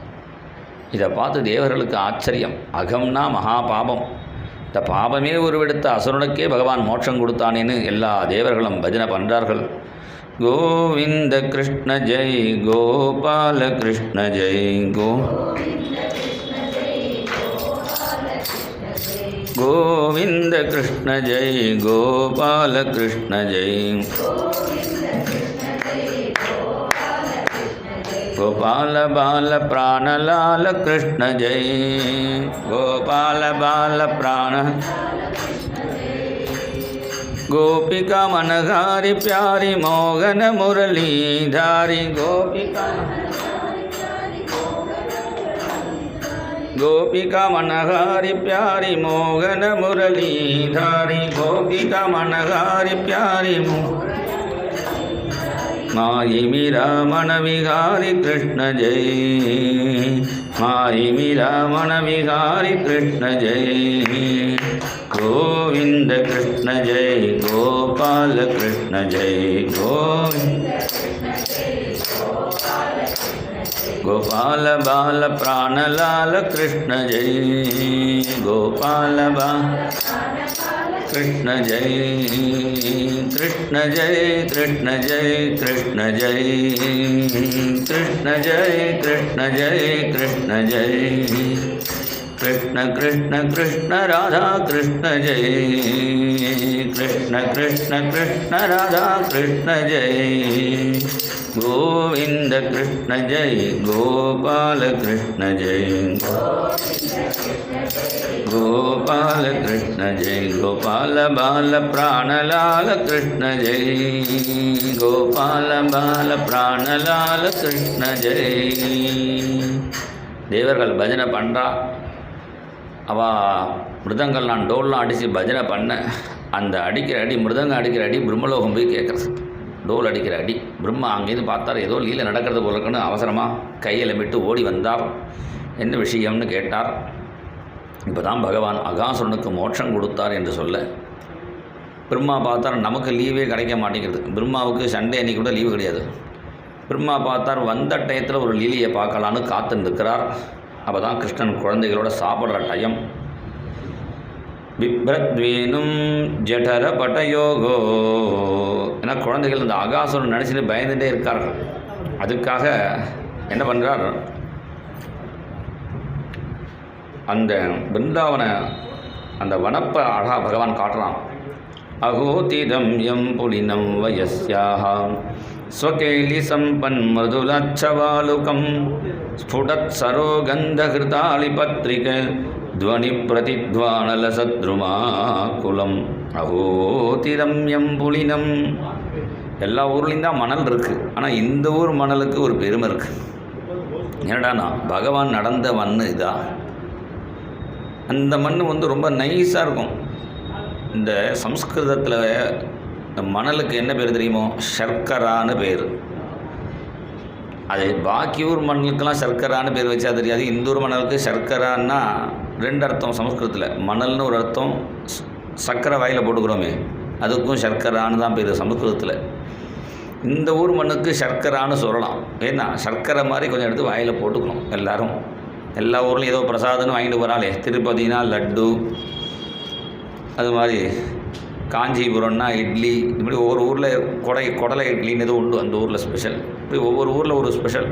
இதை பார்த்து தேவர்களுக்கு ஆச்சரியம். அகம்னா மகா பாபம், இந்த பாபமே உருவெடுத்த அசுரனுக்கே பகவான் மோட்சம் கொடுத்தானேன்னு எல்லா தேவர்களும் பஜனை பண்ணுறார்கள். கோவிந்த கிருஷ்ண ஜெய் கோபால கிருஷ்ண ஜெய் கோவிந்த கிருஷ்ண ஜெய் கோபால கிருஷ்ண ஜெய் கோபால பால பிராணலால கிருஷ்ண ஜெய் கோபால பால பிராண गोपिका मनहारी प्यारी मोहन मुरलीधारी गोपिका मनहारी प्यारी मोहन मुरलीधारी गोपिका मनहारी प्यारी माई मीरा मन विहारी कृष्ण जय माई मीरा मन विहारी कृष्ण जय गोविंद कृष्ण जय गोपाल कृष्ण जय गोपाल बाल प्राणलाल कृष्ण जय गोपाल बाल कृष्ण जय कृष्ण जय कृष्ण जय कृष्ण जय कृष्ण जय कृष्ण जय कृष्ण जय कृष्ण कृष्ण कृष्ण राधा कृष्ण जय कृष्ण कृष्ण कृष्ण राधा कृष्ण जय गोविंद कृष्ण जय गोपाल कृष्ण जय गोपाल कृष्ण जय गोपाल बाल प्राणलाल कृष्ण जय गोपाल बाल प्राणलाल कृष्ण जय தேவர்கள் பஜனை பண்ணுறா. அவள் மிருதங்கள்லாம் டோல்லாம் அடித்து பஜனை பண்ண அந்த அடிக்கிற அடி மிருதங்கம் அடிக்கிற அடி பிரம்மலோகம் போய் கேட்குறது. டோல் அடிக்கிற அடி பிரம்மா அங்கேருந்து பார்த்தார். ஏதோ லீலை நடக்கிறது போல இருக்குன்னு அவசரமாக கையில் விட்டு ஓடி வந்தார். என்ன விஷயம்னு கேட்டார். இப்போ தான் பகவான் அகாசுரனுக்கு மோட்சம் கொடுத்தார் என்று சொல்ல பிரம்மா பார்த்தார். நமக்கு லீவே கிடைக்க மாட்டேங்கிறது. பிரம்மாவுக்கு சண்டே அன்றைக்கி கூட லீவு கிடையாது. பிரம்மா பார்த்தார். வந்த டயத்தில் ஒரு லீலையை பார்க்கலான்னு காத்துருக்கிறார். அப்போ தான் கிருஷ்ணன் குழந்தைகளோட சாப்பிட்ற டைம். பிப்ரத்வேனும் ஜடர பட்டயோகோ. ஏன்னா குழந்தைகள் இந்த அகாசுரன் நினச்சிட்டு பயந்துகிட்டே இருக்கார்கள். அதுக்காக என்ன பண்ணுறார், அந்த பிருந்தாவன அந்த வனப்பை அழகா பகவான் காட்டுறான். அகோதிதம் எம் புலினம் வயஸ்யாஹாம் ஸ்வகேலி சம்பன் மதுலச்சவாலுகம் ஸ்புடத் சரோகந்தஹிருதாலி பத்ரிக துவனி பிரதித்வானல சத்ருமாகுலம் அகோதிதம் எம் புலினம். எல்லா ஊர்லேயும் தான் மணல் இருக்குது. ஆனால் இந்த ஊர் மணலுக்கு ஒரு பெருமை இருக்குது. என்னடானா பகவான் நடந்த மண் இதா. அந்த மண் ரொம்ப நைஸாக இருக்கும். இந்த சம்ஸ்கிருதத்தில் இந்த மணலுக்கு என்ன பேர் தெரியுமோ, சர்க்கரான்னு பேர். அது பாக்கி ஊர் மணலுக்கெல்லாம் சர்க்கரான்னு பேர் வச்சா தெரியாது. இந்த ஊர் மணலுக்கு சர்க்கரான்னா ரெண்டு அர்த்தம் சமஸ்கிருதத்தில். மணல்னு ஒரு அர்த்தம், சர்க்கரை வாயில் போட்டுக்கிறோமே அதுக்கும் சர்க்கரான்னு தான் பேர் சமஸ்கிருதத்தில். இந்த ஊர் மண்ணுக்கு சர்க்கரான்னு சொல்லலாம். ஏன்னா சர்க்கரை மாதிரி கொஞ்சம் எடுத்து வாயில் போட்டுக்கணும். எல்லோரும் எல்லா ஊர்லேயும் ஏதோ பிரசாதம்னு வாங்கிட்டு போகிறாளே. திருப்பதினா லட்டு, அது மாதிரி காஞ்சிபுரம்னா இட்லி, இப்படி ஒவ்வொரு ஊரில் குடலை இட்லின்னு எதுவும் உண்டு. அந்த ஊரில் ஸ்பெஷல். இப்படி ஒவ்வொரு ஊரில் ஒரு ஸ்பெஷல்.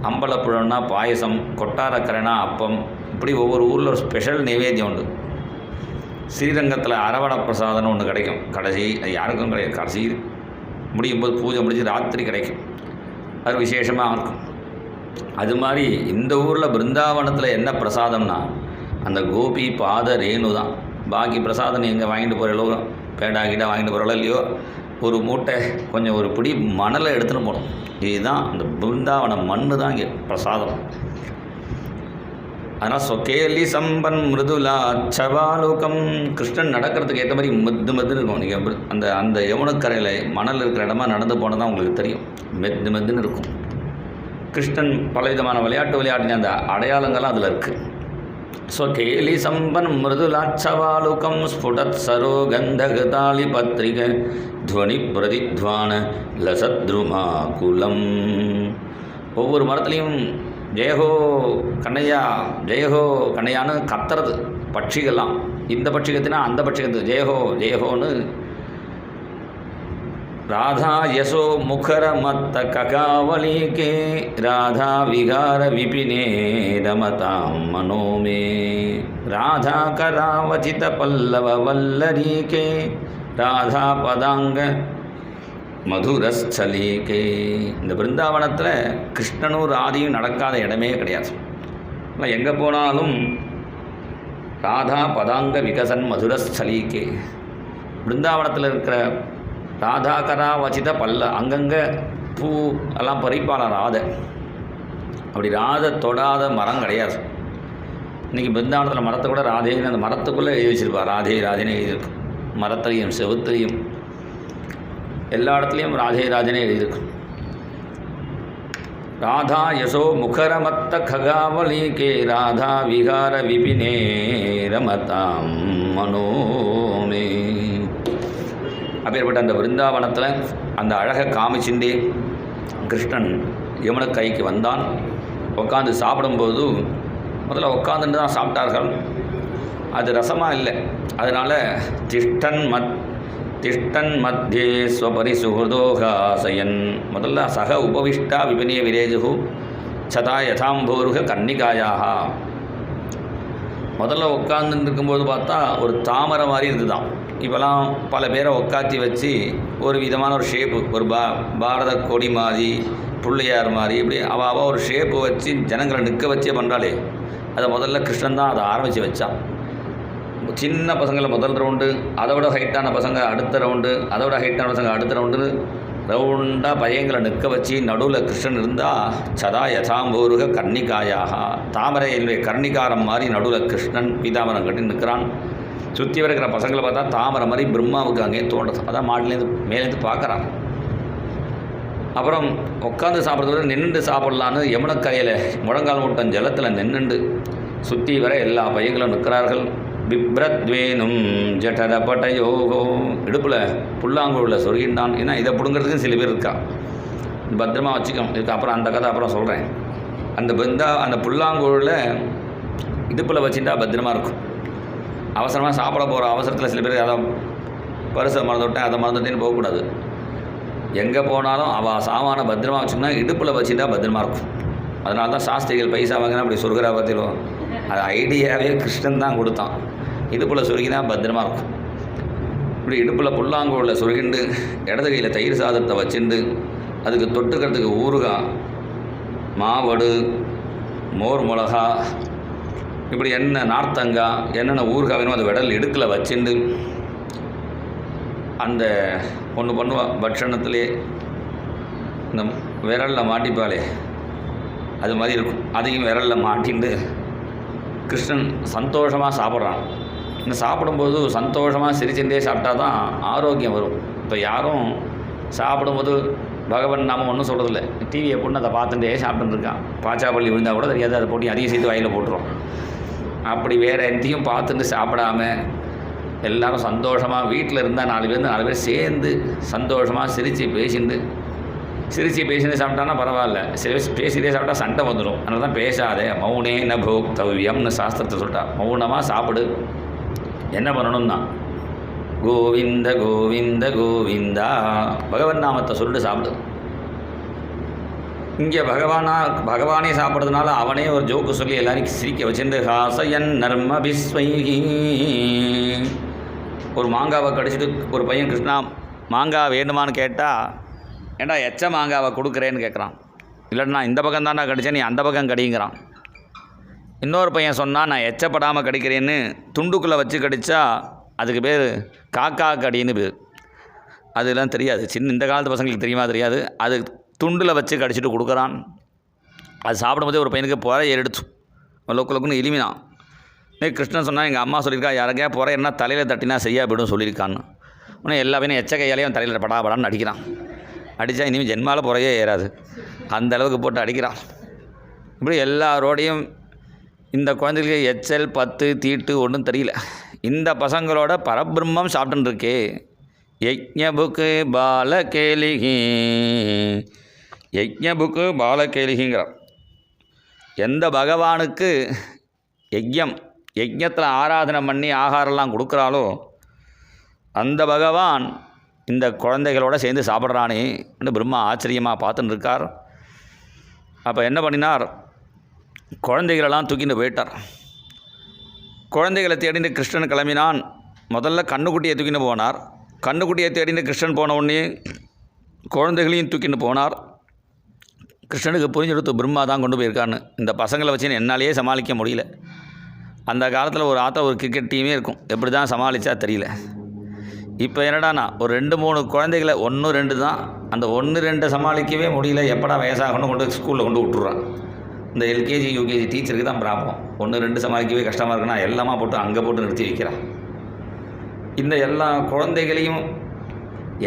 அம்பலப்புழம்னா பாயசம், கொட்டாரக்கரைனா அப்பம், இப்படி ஒவ்வொரு ஊரில் ஒரு ஸ்பெஷல் நைவேத்தியம் உண்டு. ஸ்ரீரங்கத்தில் அரவண பிரசாதம்னு ஒன்று கிடைக்கும். கடைசி அது யாருக்கும் கிடையாது. கடைசி முடியும் போது பூஜை முடிஞ்சு ராத்திரி கிடைக்கும். அது விசேஷமாக இருக்கும். அது மாதிரி இந்த ஊரில் பிருந்தாவனத்தில் என்ன பிரசாதம்னா அந்த கோபி பாத ரேணு தான். பாக்கி பிரசாதம் நீங்கள் வாங்கிட்டு போகிற பேடா கிட்ட வாங்கிட்டு போகிறோம் இல்லையோ, ஒரு மூட்டை கொஞ்சம் ஒரு பிடி மணலை எடுத்துன்னு போகணும். இதுதான் இந்த பிருந்தாவன மண்ணு தான் இங்கே பிரசாதம். அதனால் சொக்கேலி சம்பன் மிருதுலா சவாலுக்கம். கிருஷ்ணன் நடக்கிறதுக்கு ஏற்ற மாதிரி மெதுன்னு இருக்கும். நீங்கள் அந்த யமுனக்கரையில் மணல் இருக்கிற இடமா நடந்து போனால் தான் உங்களுக்கு தெரியும், மெதுன்னு இருக்கும். கிருஷ்ணன் பலவிதமான விளையாட்டு அந்த அடையாளங்கள்லாம் அதில் இருக்குது. ஸ்வகேலி சம்பன் மிருதுலாச்சவாலுக்கம் ஸ்புடத் சரோ கந்தகதாளி பத்ரிக துவனி பிரதித்வான லசத்ருமாகுலம். ஒவ்வொரு மரத்துலேயும் ஜெயஹோ கண்ணையா ஜெயஹோ கண்ணையான்னு கத்துறது பட்சிகள்லாம். இந்த பட்சிகத்தினா அந்த பட்சிகத்து ஜெயஹோ ஜெயஹோன்னு. ராதா யசோ முகர மத்த ககாவலிகே ராதா விகார விபினே ரமதாம் மனோமே ராதா கராவச்சித பல்லவ வல்லரீகே ராதா பதாங்க மதுரஸ்தலீகே. இந்த பிருந்தாவனத்தில் கிருஷ்ணனும் ராதியும் நடக்காத இடமே கிடையாது. ஆனால் எங்கே போனாலும் ராதா பதாங்க விகசன் மதுரஸ்தலீகே. பிருந்தாவனத்தில் இருக்கிற ராதாகரா வச்சித பல்ல அங்கங்கே பூ எல்லாம் பறிப்பாள ராதை. அப்படி ராதை தொடாத மரம் கிடையாது. இன்றைக்கி பிருந்தாவனத்தில் மரத்தை கூட ராதேன்னு அந்த மரத்துக்குள்ளே எழுதி வச்சுருப்பார். ராதே ராதேன்னு எழுதியிருக்கு. மரத்துலையும் செவுத்துலையும் எல்லா இடத்துலையும் ராதே ராஜனே எழுதியிருக்கு. ராதா யசோ முகரமத்த ககாவலிகே ராதா விகார விபினே ரமதாம் மனோமே. அப்பேற்பட்ட அந்த பிருந்தாவனத்தில் அந்த அழகை காமிச்சுண்டே கிருஷ்ணன் யமுனக்கரைக்கு வந்தான். உட்காந்து சாப்பிடும்போது முதல்ல உட்காந்துட்டு தான் சாப்பிட்டார்கள். அது ரசமாக இல்லை. அதனால் திஷ்டன் மத்தியே ஸ்வபரிசுஹதோகாசயன். முதல்ல சக உபவிஷ்டா விபினே விரேஜு சதா யதாம்போருக கன்னிகாயாக. முதல்ல உட்காந்துட்டு இருக்கும்போது பார்த்தா ஒரு தாமரை மாதிரி இருந்துதான். இப்போலாம் பல பேரை உட்காத்தி வச்சு ஒரு விதமான ஒரு ஷேப்பு, ஒரு பாரத கொடி மாதிரி பிள்ளையார் மாதிரி இப்படி அவள் ஒரு ஷேப்பு வச்சு ஜனங்களை நிற்க வச்சே பண்ணுறாளே. அதை முதல்ல கிருஷ்ணன் தான் அதை ஆரம்பித்து வச்சான். சின்ன பசங்களை முதல் ரவுண்டு, அதை விட ஹைட்டான பசங்க அடுத்த ரவுண்டு, அதை விட ஹைட்டான பசங்க அடுத்த ரவுண்டுன்னு ரவுண்டாக பையங்களை நிற்க வச்சு நடுவில் கிருஷ்ணன் இருந்தால் சதா யதாம்போருக கர்ணிகாயாக. தாமரையினுடைய கர்ணிகாரம் மாதிரி நடுவில் கிருஷ்ணன் பீதாமரம் கட்டி நிற்கிறான். சுற்றி இருக்கிற பசங்களை பார்த்தா தாமரை மாதிரி பிரம்மாவுக்கு அங்கேயே தோன்றது. அதான் மாட்டிலேருந்து மேலேருந்து பார்க்குறான். அப்புறம் உட்காந்து சாப்பிட்றத விட நின்றுண்டு சாப்பிட்லான்னு யமுனக்கரையில் முழங்கால் மூட்டம் ஜலத்தில் நின்றுண்டு சுற்றி வர எல்லா பையங்களும் நிற்கிறார்கள். பிப்ரத்வேனும் ஜடரபட்டயோகோ. இடுப்பில் புல்லாங்குழலில் சொருகின்றான். ஏன்னா இதை பிடுங்கிறதுக்கு சில பேர் இருக்கா, பத்திரமா வச்சுக்கோம். இதுக்கு அப்புறம் அந்த கதை அப்புறம் சொல்கிறேன். அந்த புல்லாங்குழலில் இடுப்பில் வச்சுட்டா பத்திரமா இருக்கும். அவசரமாக சாப்பிட போகிற அவசரத்தில் சில பேர் அதை பரிசை மறந்துவிட்டேன் அதை மறந்துட்டேன்னு போகக்கூடாது. எங்கே போனாலும் அவள் சாமான பத்திரமா வச்சுன்னா இடுப்பில் வச்சுட்டா பத்திரமா இருக்கும். அதனால தான் சாஸ்திரிகள் பைசா வாங்கினா அப்படி சொர்க்கரா பார்த்திலும் அது ஐடியாவே கிருஷ்ணன் தான் கொடுத்தான். இடுப்பில் சொருகினா பத்திரமா இருக்கும். இப்படி இடுப்பில் புல்லாங்குழலில் சொருகிண்டு இடது கையில் தயிர் சாதத்தை வச்சுண்டு அதுக்கு தொட்டுக்கிறதுக்கு ஊறுகாய், மாவடு, மோர் மிளகா, இப்படி என்ன நார்த்தங்காய் என்னென்ன ஊறுகாய் வேணுமோ அதை விடல் இடுக்கில் வச்சுண்டு அந்த ஒன்று பண்ணுவாள் பட்சணத்திலே இந்த விரலில் மாட்டிப்பாளே அது மாதிரி இருக்கும். அதையும் விரலில் மாட்டிண்டு கிருஷ்ணன் சந்தோஷமாக சாப்பிட்றான். இந்த சாப்பிடும்போது சந்தோஷமாக சிரிச்சுட்டே சாப்பிட்டா தான் ஆரோக்கியம் வரும். இப்போ யாரும் சாப்பிடும்போது பகவான் நாம ஒன்றும் சொல்கிறதில்ல. டிவியை பொண்ணு அதை பார்த்துட்டே சாப்பிட்டுருக்கான். பாச்சாப்பள்ளி விழுந்தால் கூட தெரியாது, அதை போட்டு அதிகம் சேர்த்து வாயில் போட்டுரும். அப்படி வேறு எந்தையும் பார்த்துட்டு சாப்பிடாம எல்லோரும் சந்தோஷமாக வீட்டில் இருந்தால் 4 பேர் சேர்ந்து சந்தோஷமாக சிரித்து பேசிட்டு சாப்பிட்டான்னா பரவாயில்ல. பேசிட்டே சாப்பிட்டா சண்டை வந்துடும். அதனால தான் பேசாதே மௌனே ந போக்தவ்யம்னு சாஸ்திரத்தை சொல்லிட்டா. மௌனமாக சாப்பிடு. என்ன பண்ணணும்னா கோவிந்த கோவிந்த கோவிந்தா பகவன் நாமத்தை சொல்லிட்டு சாப்பிடு. இங்கே பகவானே சாப்பிட்றதுனால அவனே ஒரு ஜோக்கு சொல்லி எல்லாரையும் சிரிக்க வச்சுருந்து ஹாசயன் நர்ம பிஸ்வைஹி. ஒரு மாங்காவை கடிச்சிட்டு ஒரு பையன் கிருஷ்ணா மாங்காய் வேணுமான்னு கேட்டால் ஏண்டா எச்ச மாங்காவை கொடுக்குறேன்னு கேட்குறான். இல்லைன்னா இந்த பக்கம் தான்டா கடிச்சேன் நீ அந்த பக்கம் கடிங்கிறான். இன்னொரு பையன் சொன்னால் நான் எச்சப்படாமல் கடிக்கிறேன்னு துண்டுக்குள்ளே வச்சு கடித்தா அதுக்கு பேர் காக்கா கடின்னு பேர். அதெல்லாம் தெரியாது, இந்த காலத்து பசங்களுக்கு தெரியுமா தெரியாது. அது துண்டில் வச்சு கடிச்சிட்டு கொடுக்குறான். அது சாப்பிடும்போதே ஒரு பையனுக்கு புற எடுத்து லொக்குன்னு இலிமினான். கிருஷ்ணன் சொன்னால் எங்கள் அம்மா சொல்லியிருக்கா, யாருக்கே புற என்ன தலையில் தட்டினா செய்யா போய்டும் சொல்லியிருக்கான்னு. உடனே எல்லா பையனும் எச்ச கையாலேயும் தலையில் படான்னு அடிக்கிறான். அடித்தா இனிமேல் ஜென்மாவில் புறையே ஏறாது, அந்த அளவுக்கு போட்டு அடிக்கிறான். இப்படி எல்லாரோடையும் இந்த குழந்தைகளுக்கு எச்சல் பத்து தீட்டு ஒன்றும் தெரியல. இந்த பசங்களோட பரபிரம்மம் சாப்பிட்டுன்னு இருக்கே. யஜ்ஞபுக்கு பாலகேலிகி, யஜ்ஞபுக்கு பாலகேலிகிங்கிறார். எந்த பகவானுக்கு யஜ்ஞத்தில் ஆராதனை பண்ணி ஆகாரம்லாம் கொடுக்குறாளோ அந்த பகவான் இந்த குழந்தைகளோடு சேர்ந்து சாப்பிட்றானே என்று பிரம்மா ஆச்சரியமாக பார்த்துன்னு இருக்கார். அப்போ என்ன பண்ணினார், குழந்தைகளெல்லாம் தூக்கிட்டு போயிட்டார். குழந்தைகளை தேடிட்டு கிருஷ்ணன் கிளம்பினான். முதல்ல கண்ணுக்குட்டியை தூக்கிட்டு போனார். கண்ணுக்குட்டியை தேடிட்டு கிருஷ்ணன் போன உடனே குழந்தைகளையும் தூக்கிட்டு போனார். கிருஷ்ணனுக்கு புரிஞ்செடுத்து பிரம்மா தான் கொண்டு போயிருக்கான்னு. இந்த பசங்களை வச்சு என்னாலேயே சமாளிக்க முடியல. அந்த காலத்தில் ஒரு ஒரு கிரிக்கெட் டீமே இருக்கும், எப்படி தான் சமாளித்தா தெரியல. இப்போ என்னடானா ஒரு 2-3 குழந்தைகளை 1-2 தான், அந்த 1-2 சமாளிக்கவே முடியல. எப்படா வயசாகணும் கொண்டு ஸ்கூலில் கொண்டு விட்டுறான். இந்த எல்கேஜி யூகேஜி டீச்சருக்கு தான் ப்ராப்ளம். 1-2 சமாளிக்கவே கஷ்டமாக இருக்குன்னா எல்லாமா போட்டு அங்கே போட்டு நிறுத்தி வைக்கிறான். இந்த எல்லா குழந்தைகளையும்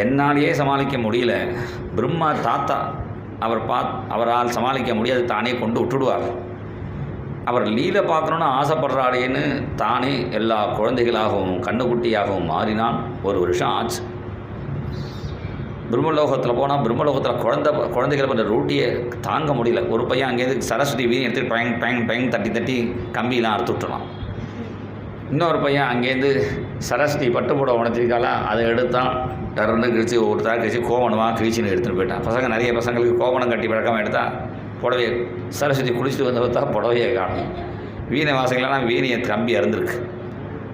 என்னாலேயே சமாளிக்க முடியல. பிரம்மா தாத்தா அவரால் சமாளிக்க முடியாது, தானே கொண்டு விட்டுடுவார். அவர் லீலை பார்க்கணுன்னு ஆசைப்படுறாளேன்னு தானே எல்லா குழந்தைகளாகவும் கண்ணுக்குட்டியாகவும் மாறினான். 1 வருஷம் ஆச்சு. பிரம்மலோகத்தில் போனால் பிரம்மலோகத்தில் குழந்தைகளை பண்ணுற ரூட்டியை தாங்க முடியல. ஒரு பையன் அங்கேருந்து சரஸ்வதி வீணை எடுத்துகிட்டு பயங் பயங் பயங் தட்டி கம்பியெலாம் அறுத்து விட்டுறான். இன்னொரு பையன் அங்கேருந்து சரஸ்வதி பட்டு போட உணர்த்திருக்காளா, அதை எடுத்தான் டர்னு கிழிச்சு ஒரு தாள் கிழிச்சு கோவணமாக கிழிச்சின்னு எடுத்துகிட்டு போயிட்டான். பசங்க நிறைய பசங்களுக்கு கோவணம் கட்டி பழக்கமாக எடுத்தால் புடவையை சரஸ்வதி குளிச்சுட்டு வந்து பார்த்தா புடவையை காணும். வீணை வாசங்கள்லாம் வீணையை கம்பி அறுந்துருக்கு.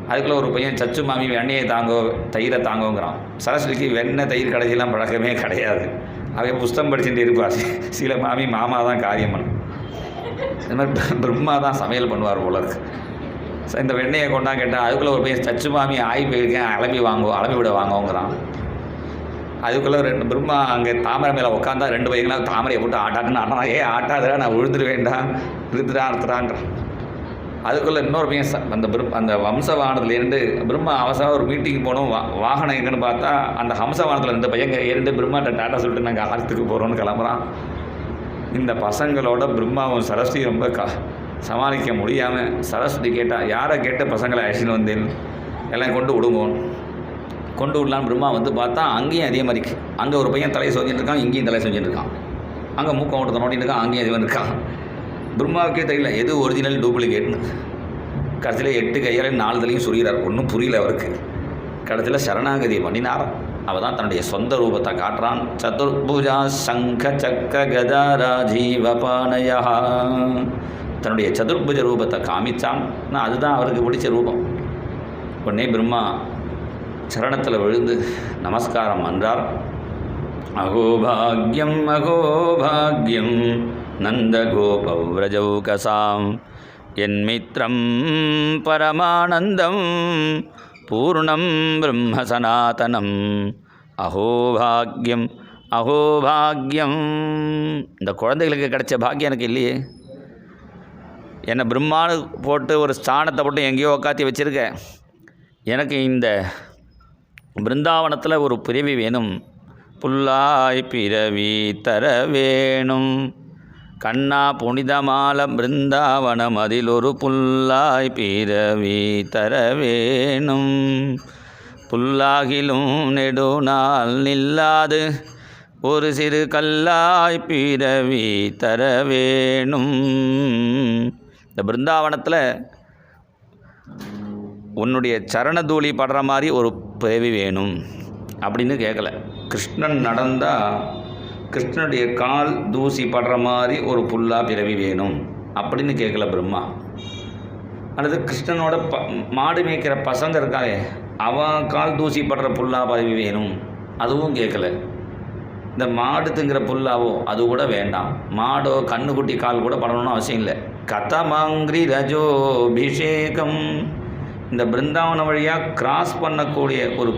அதுக்குள்ளே ஒரு பையன் சச்சு மாமி வெண்ணையை தாங்கோ தயிரை தாங்கோங்கிறான். சரஸ்வதிக்கு வெண்ணெய் தயிர் கடைசிலாம் பழக்கமே கிடையாது. அவன் புஸ்தம் படிச்சுட்டு இருப்பார். சில மாமி மாமா தான் காரியம் பண்ணும். இந்த மாதிரி பிரம்மா தான் சமையல் பண்ணுவார் போல இருக்கு. இந்த வெண்ணெயை கொண்டா கேட்டால் அதுக்குள்ளே ஒரு பையன் சச்சு மாமி ஆகி போயிருக்கேன், அளவி விட வாங்குவோங்கிறான். அதுக்குள்ளே 2 பிரம்மா அங்கே தாமரை மேலே உட்காந்தா 2 பையங்களாம் தாமரையை போட்டு ஆட்டாட்டுன்னு ஆட்டா, ஆட்டாதா நான் விழுந்துருவேண்டாம் அறுத்துறான்றான். அதுக்குள்ளே இன்னொரு பையன் அந்த வம்சவானத்துலேருந்து பிரம்மா அவசரம் ஒரு மீட்டிங் போகணும், வாகனம் எங்கன்னு பார்த்தா அந்த ஹம்சவானத்தில் 2 பையங்க 2 பிரம்மாட்ட டாட்டா சொல்லிட்டு நாங்கள் ஆரத்துக்கு போகிறோன்னு கிளம்புறான். இந்த பசங்களோட பிரம்மாவும் சரஸ்வதி ரொம்ப சமாளிக்க முடியாமல் சரஸ்வதி கேட்டால், யாரை கேட்ட பசங்களை அழைச்சின்னு வந்தேன், எல்லாம் கொண்டு விடலான்னு பிரம்மா வந்து பார்த்தா அங்கேயும் அதே மாதிரி. அங்கே ஒரு பையன் தலையை சொஞ்சிட்டு இருக்கான், இங்கேயும் தலையை சொஞ்சிட்டு இருக்கான். அங்கே மூக்கம் ஓட்டத்தை நோட்டின்னு இருக்கான், அங்கேயும் அது வந்துருக்கான். பிரம்மாவுக்கே தெரியல எது ஒரிஜினல் டூப்ளிகேட்னு. கடைசியில் 8 கையால் 4 தலையும் சொல்கிறார். ஒன்றும் புரியல அவருக்கு. கடைசியில் சரணாகதி பண்ணினார். அவள் தான் தன்னுடைய சொந்த ரூபத்தை காட்டுறான். சதுர்புஜா சங்க சக்கர கதா ராஜீவபானயா, தன்னுடைய சதுர்புஜ ரூபத்தை காமிச்சான். அதுதான் அவருக்கு பிடிச்ச ரூபம். உடனே பிரம்மா சரணத்தில் விழுந்து நமஸ்காரம் என்றார். அகோபாகியம் அகோபாகியம் நந்தகோபவ்ரஜௌகசாம் என்மித்ரம் பரமானந்தம் பூர்ணம் பிரம்ம சனாதனம் அகோபாகியம் அகோபாகியம். இந்த குழந்தைகளுக்கு கிடைச்ச பாக்கியம் எனக்கு இல்லையே. என்னை பிரம்மானு போட்டு ஒரு ஸ்தானத்தை போட்டு எங்கேயோ உக்காத்தி வச்சுருக்க. எனக்கு இந்த பிருந்தாவனத்தில் ஒரு பிறவி வேணும். புல்லாய் பிறவி தர வேணும். கண்ணா புனிதமால பிருந்தாவனம் அதில் ஒரு புல்லாய் பிறவி தர வேணும். புல்லாகிலும் நெடுநாள் நில்லாது ஒரு சிறு கல்லாய் பிறவி தர வேணும். இந்த பிருந்தாவனத்தில் உன்னுடைய சரணதூளி படுற மாதிரி ஒரு பிறவி வேணும் அப்படின்னு கேட்கல. கிருஷ்ணன் நடந்தால் கிருஷ்ணனுடைய கால் தூசி படுற மாதிரி ஒரு புல்லா பிறவி வேணும் அப்படின்னு கேட்கல பிரம்மா. அல்லது கிருஷ்ணனோட மாடு மேய்க்கிற பசங்க இருக்காங்க, அவன் கால் தூசி படுற புல்லா பிறவி வேணும் அதுவும் கேட்கல. இந்த மாடு திங்கிற புல்லாவோ அது கூட வேண்டாம். மாடோ கண்ணுக்குட்டி கால் கூட படணும்னு அவசியம் இல்லை. கதமாங்கிரி ரஜோபிஷேகம் இந்த பிருந்தாவனம் வழியாக கிராஸ் பண்ணக்கூடிய ஒரு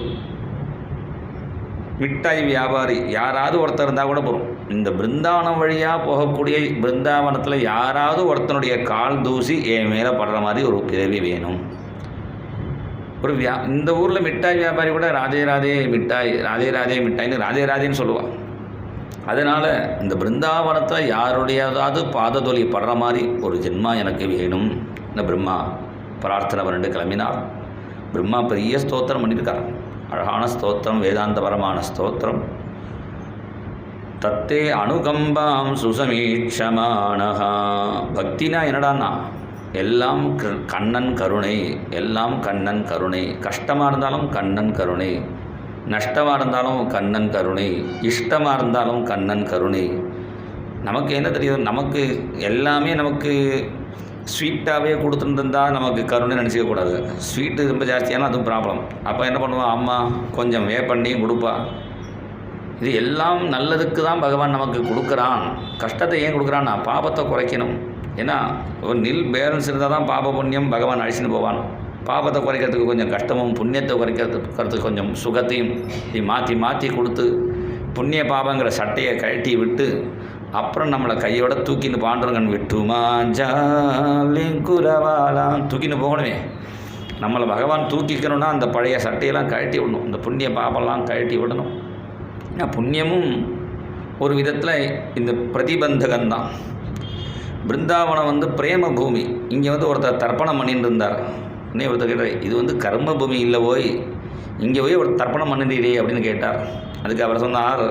மிட்டாய் வியாபாரி யாராவது ஒருத்தர் இருந்தால் கூட போகும். இந்த பிருந்தாவனம் வழியாக போகக்கூடிய பிருந்தாவனத்தில் யாராவது ஒருத்தனுடைய கால் தூசி என் மேலே படுற மாதிரி ஒரு பிறவி வேணும். ஒரு இந்த ஊரில் மிட்டாய் வியாபாரி கூட ராதே ராதே மிட்டாய், ராதே ராதே மிட்டாய்னு ராதே ராதேன்னு சொல்லுவாள். அதனால் இந்த பிருந்தாவனத்தில் யாருடையதாவது பாததொலி படுற மாதிரி ஒரு ஜென்மா எனக்கு வேணும். இந்த பிரம்மா பிரார்த்தனை பண்ணிட்டு கிளம்பினார். பிரம்மா பெரிய ஸ்தோத்திரம் பண்ணியிருக்கார். அழகான ஸ்தோத்திரம், வேதாந்தபரமான ஸ்தோத்திரம். தத்தே அனுகம்பாம் சுசமீட்சமானஹா. பக்தினா என்னடான்னா எல்லாம் கண்ணன் கருணை, எல்லாம் கண்ணன் கருணை. கஷ்டமாக இருந்தாலும் கண்ணன் கருணை, நஷ்டமாக இருந்தாலும் கண்ணன் கருணை, இஷ்டமாக இருந்தாலும் கண்ணன் கருணை. நமக்கு என்ன தெரியும், நமக்கு எல்லாமே நமக்கு ஸ்வீட்டாகவே கொடுத்துருந்தால் நமக்கு கருணை நினச்சிக்கக்கூடாது. ஸ்வீட்டு ரொம்ப ஜாஸ்தியான அதுவும் ப்ராப்ளம். அப்போ என்ன பண்ணுவோம், அம்மா கொஞ்சம் பண்ணியும் கொடுப்பா. இது எல்லாம் நல்லதுக்கு தான் பகவான் நமக்கு கொடுக்குறான். கஷ்டத்தை ஏன் கொடுக்குறான்னா பாபத்தை குறைக்கணும். ஏன்னா ஒரு நில் பேலன்ஸ் இருந்தால் தான் பாப புண்ணியம் பகவான் அழிச்சின்னு போவான். பாபத்தை குறைக்கிறதுக்கு கொஞ்சம் கஷ்டமும், புண்ணியத்தை குறைக்கிறதுக்கு கொஞ்சம் சுகத்தையும் மாற்றி மாற்றி கொடுத்து புண்ணிய பாபங்கிற சட்டையை கழட்டி விட்டு அப்புறம் நம்மளை கையோட தூக்கின்னு பாண்டுறங்கன்னு விட்டுமா ஜாலிங்குரவாலாம் தூக்கின்னு போகணுமே. நம்மளை பகவான் தூக்கிக்கணும்னா அந்த பழைய சட்டையெல்லாம் கழட்டி விடணும், இந்த புண்ணிய பாபெல்லாம் கழட்டி விடணும். ஏன்னா புண்ணியமும் ஒரு விதத்தில் இந்த பிரதிபந்தகம்தான். பிருந்தாவனம் பிரேம பூமி. இங்கே ஒருத்தர் தர்ப்பணம் பண்ணிட்டு இருந்தார். இன்னும் ஒருத்தர் கேட்டார், இது கர்ம பூமி இல்லை, போய் இங்கே போய் ஒரு தர்ப்பணம் பண்ணிடுறே அப்படின்னு கேட்டார். அதுக்கு அவர் சொன்னார்,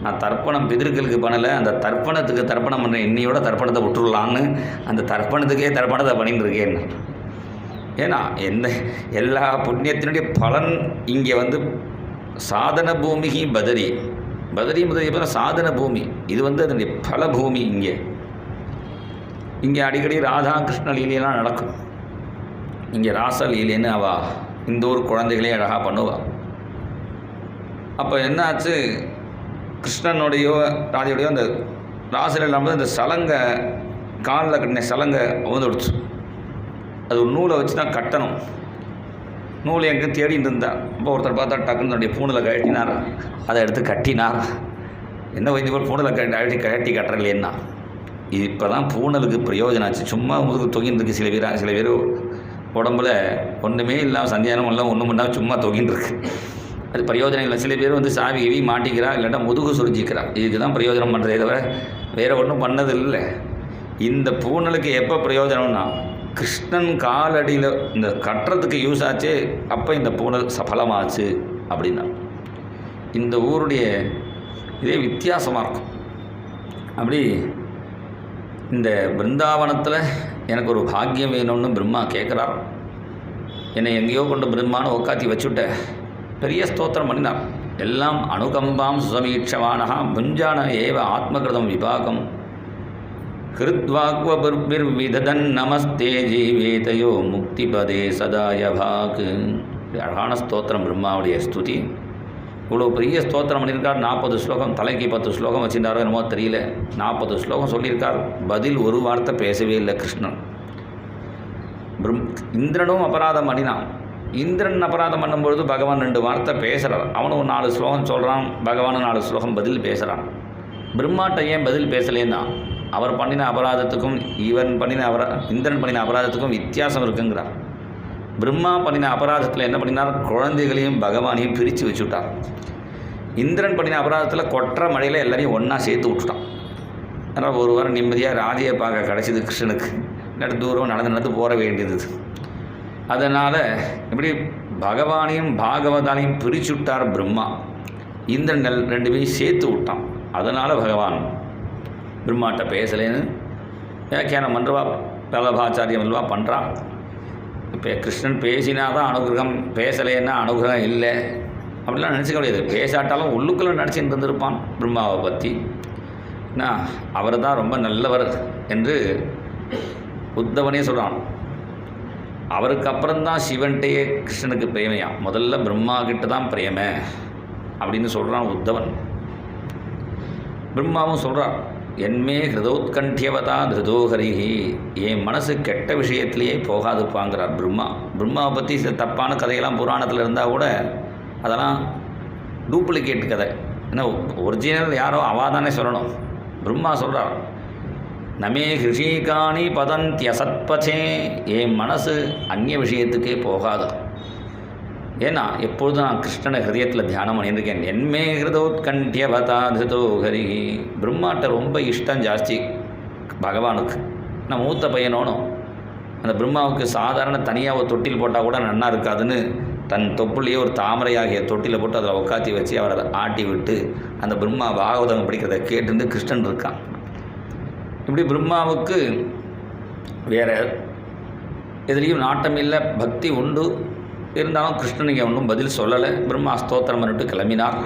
நான் தர்ப்பணம் பிதிர்களுக்கு பண்ணலை, அந்த தர்ப்பணத்துக்கு தர்ப்பணம் பண்ணுறேன், இன்னையோட தர்ப்பணத்தை விட்டுடலான்னு அந்த தர்ப்பணத்துக்கே தர்ப்பணத்தை பண்ணிட்டு இருக்கேன். ஏன்னா எல்லா புண்ணியத்தினுடைய பலன் இங்கே சாதன பூமிக்கு பதரி முதலிய போல சாதன பூமி. இது அதனுடைய பல பூமி. இங்கே அடிக்கடி ராதா கிருஷ்ண லீலையெல்லாம் நடக்கும். இங்கே ராச லீலைன்னு இந்த ஊர் குழந்தைகளே அழகாக பண்ணுவாள். அப்போ என்ன ஆச்சு, கிருஷ்ணனுடையோ ராதையோடையோ அந்த ராசில் இல்லாமல் இந்த சலங்கை காலில் கட்டின சலங்கை வந்துடுச்சு. அது ஒரு நூலை வச்சு தான் கட்டணும். நூல் எங்கே தேடிட்டு இருந்தார். அப்போ ஒருத்தர் பார்த்தா டக்குன்னு தன்னுடைய பூணில் கழட்டினார். அதை எடுத்து கட்டினார். என்ன வைத்திய போல் பூணில் கழட்டி கட்டுறலேன்னா, இது இப்போ தான் பூணலுக்கு பிரயோஜனம் ஆச்சு. சும்மா முதுகு தொங்கின்னு இருக்கு. சில பேர் உடம்புல ஒன்றுமே இல்லாமல் சந்தியானம் எல்லாம் ஒன்றும் பண்ணால் சும்மா தொங்கின்னு இருக்கு. அது பிரயோஜனம் இல்லை. சில பேர் சாவி கவி மாட்டிக்கிறா, இல்லாட்டா முதுகு சுரிஞ்சிக்கிறா. இதுக்கு தான் பிரயோஜனம் பண்ணுறதே தவிர வேறு ஒன்றும் பண்ணது இல்லை. இந்த பூணலுக்கு எப்போ பிரயோஜனம்னா கிருஷ்ணன் காலடியில் இந்த கட்டுறதுக்கு யூஸ் ஆச்சு. அப்போ இந்த பூணல் சஃலமாச்சு அப்படின்னா இந்த ஊருடைய இதே வித்தியாசமாக இருக்கும். அப்படி இந்த பிருந்தாவனத்தில் எனக்கு ஒரு பாக்கியம் வேணும்னு பிரம்மா கேட்குறார். என்னை எங்கேயோ கொண்டு பிரம்மான்னு உட்காத்தி வச்சுட்ட. பெரிய ஸ்தோத்திரம் பண்ணினார். எல்லாம் அனுகம்பாம் சுசமீட்சமானஹா புஞ்சான ஏவ ஆத்மகிருதம் விபாகம் கிருத்வாக்வபிர்விததன் நமஸ்தே ஜீவேதையோ முக்திபதே சதாயபாக். அழகான ஸ்தோத்திரம் பிரம்மாவுடைய ஸ்துதி. இவ்வளோ பெரிய ஸ்தோத்திரம் பண்ணியிருக்கார். 40 ஸ்லோகம், தலைக்கு 10 ஸ்லோகம் வச்சுருந்தாரோ என்னமோ தெரியல. 40 ஸ்லோகம் சொல்லியிருக்கார். பதில் ஒரு வார்த்தை பேசவே இல்லை கிருஷ்ணன். இந்திரனும் அபராதம் பண்ணினான். இந்திரன் அபராதம் பண்ணும்பொழுது பகவான் 2 வார்த்தை பேசுகிறார். அவனும் 4 ஸ்லோகம் சொல்கிறான், பகவானும் 4 ஸ்லோகம் பதில் பேசுகிறான். பிரம்மாட்ட ஏன் பதில் பேசலேன்னா அவர் பண்ணின அபராதத்துக்கும் இந்திரன் பண்ணின அபராதத்துக்கும் வித்தியாசம் இருக்குங்கிறார். பிரம்மா பண்ணின அபராதத்தில் என்ன பண்ணினார், குழந்தைகளையும் பகவானையும் பிரித்து வச்சுட்டார். இந்திரன் பண்ணின அபராதத்தில் கொற்ற மழையில் எல்லாரையும் ஒன்றா சேர்த்து விட்டுட்டான். அதனால் ஒரு வாரம் நிம்மதியாக ராதையை பார்க்க கிடச்சிது கிருஷ்ணனுக்கு. இல்லாட்டி தூரம் நடந்து போக வேண்டியது. அதனால் இப்படி பகவானையும் பாகவதாலையும் பிரித்து விட்டார் பிரம்மா. இந்திரன் 2 பேரும் சேர்த்து விட்டான். அதனால் பகவான் பிரம்மாட்ட பேசலேன்னு வியாக்கியானம் பண்ணுறவா வல்லபாச்சாரியம் அல்லவா பண்ணுறான். இப்போ கிருஷ்ணன் பேசினா தான் அனுகிரகம், பேசலைன்னா அனுகிரகம் இல்லை அப்படிலாம் நினச்சிக்க முடியாது. பேசாட்டாலும் உள்ளுக்குள்ளே நினச்சிட்டு இருந்திருப்பான் பிரம்மாவை பற்றி. அவர் தான் ரொம்ப நல்லவர் என்று உத்தவனே சொல்கிறான். அவருக்கு அப்புறம்தான் சிவன்கிட்டையே கிருஷ்ணனுக்கு பிரேமையா. முதல்ல பிரம்மா கிட்ட தான் பிரேமை அப்படின்னு சொல்கிறான் உத்தவன். பிரம்மாவும் சொல்கிறார், என்மே ஹிருதோத்கண்டியவதா திருதோஹரிஹி, என் மனசு கெட்ட விஷயத்திலேயே போகாதுப்பாங்கிறார் பிரம்மா. பிரம்மாவை பற்றி சில தப்பான கதையெல்லாம் புராணத்தில் இருந்தால் கூட அதெல்லாம் டூப்ளிகேட் கதை. ஏன்னா ஒரிஜினல் யாரோ அவாதானே சொல்லணும். பிரம்மா சொல்கிறார், நமே ஹிருஷிகாணி பதந்தியசத்பதே, என் மனசு அந்நிய விஷயத்துக்கே போகாது. ஏன்னா எப்பொழுதும் நான் கிருஷ்ணனை ஹிருதயத்தில் தியானம் பண்ணியிருக்கேன். என்மே ஹிருதோத்கண்டியவதா திருதோஹரி. பிரம்மாட்ட ரொம்ப இஷ்டம் ஜாஸ்தி பகவானுக்கு. நான் மூத்த பையனோனும் அந்த பிரம்மாவுக்கு சாதாரண தனியாக ஒரு தொட்டில் போட்டால் கூட நன்னா இருக்காதுன்னு தன் தொப்புலேயே ஒரு தாமரை ஆகிய தொட்டியில் போட்டு அதில் உட்காத்தி வச்சு அவரை ஆட்டி விட்டு அந்த பிரம்மா பாகவதம் படிக்கிறத கேட்டுருந்து கிருஷ்ணன் இருக்கான். இப்படி பிரம்மாவுக்கு வேறு எதுலேயும் நாட்டம் இல்லை, பக்தி உண்டு. இருந்தாலும் கிருஷ்ணனுக்கு ஒன்றும் பதில் சொல்லலை. பிரம்மா ஸ்தோத்திரம் பண்ணிட்டு கிளம்பினார்.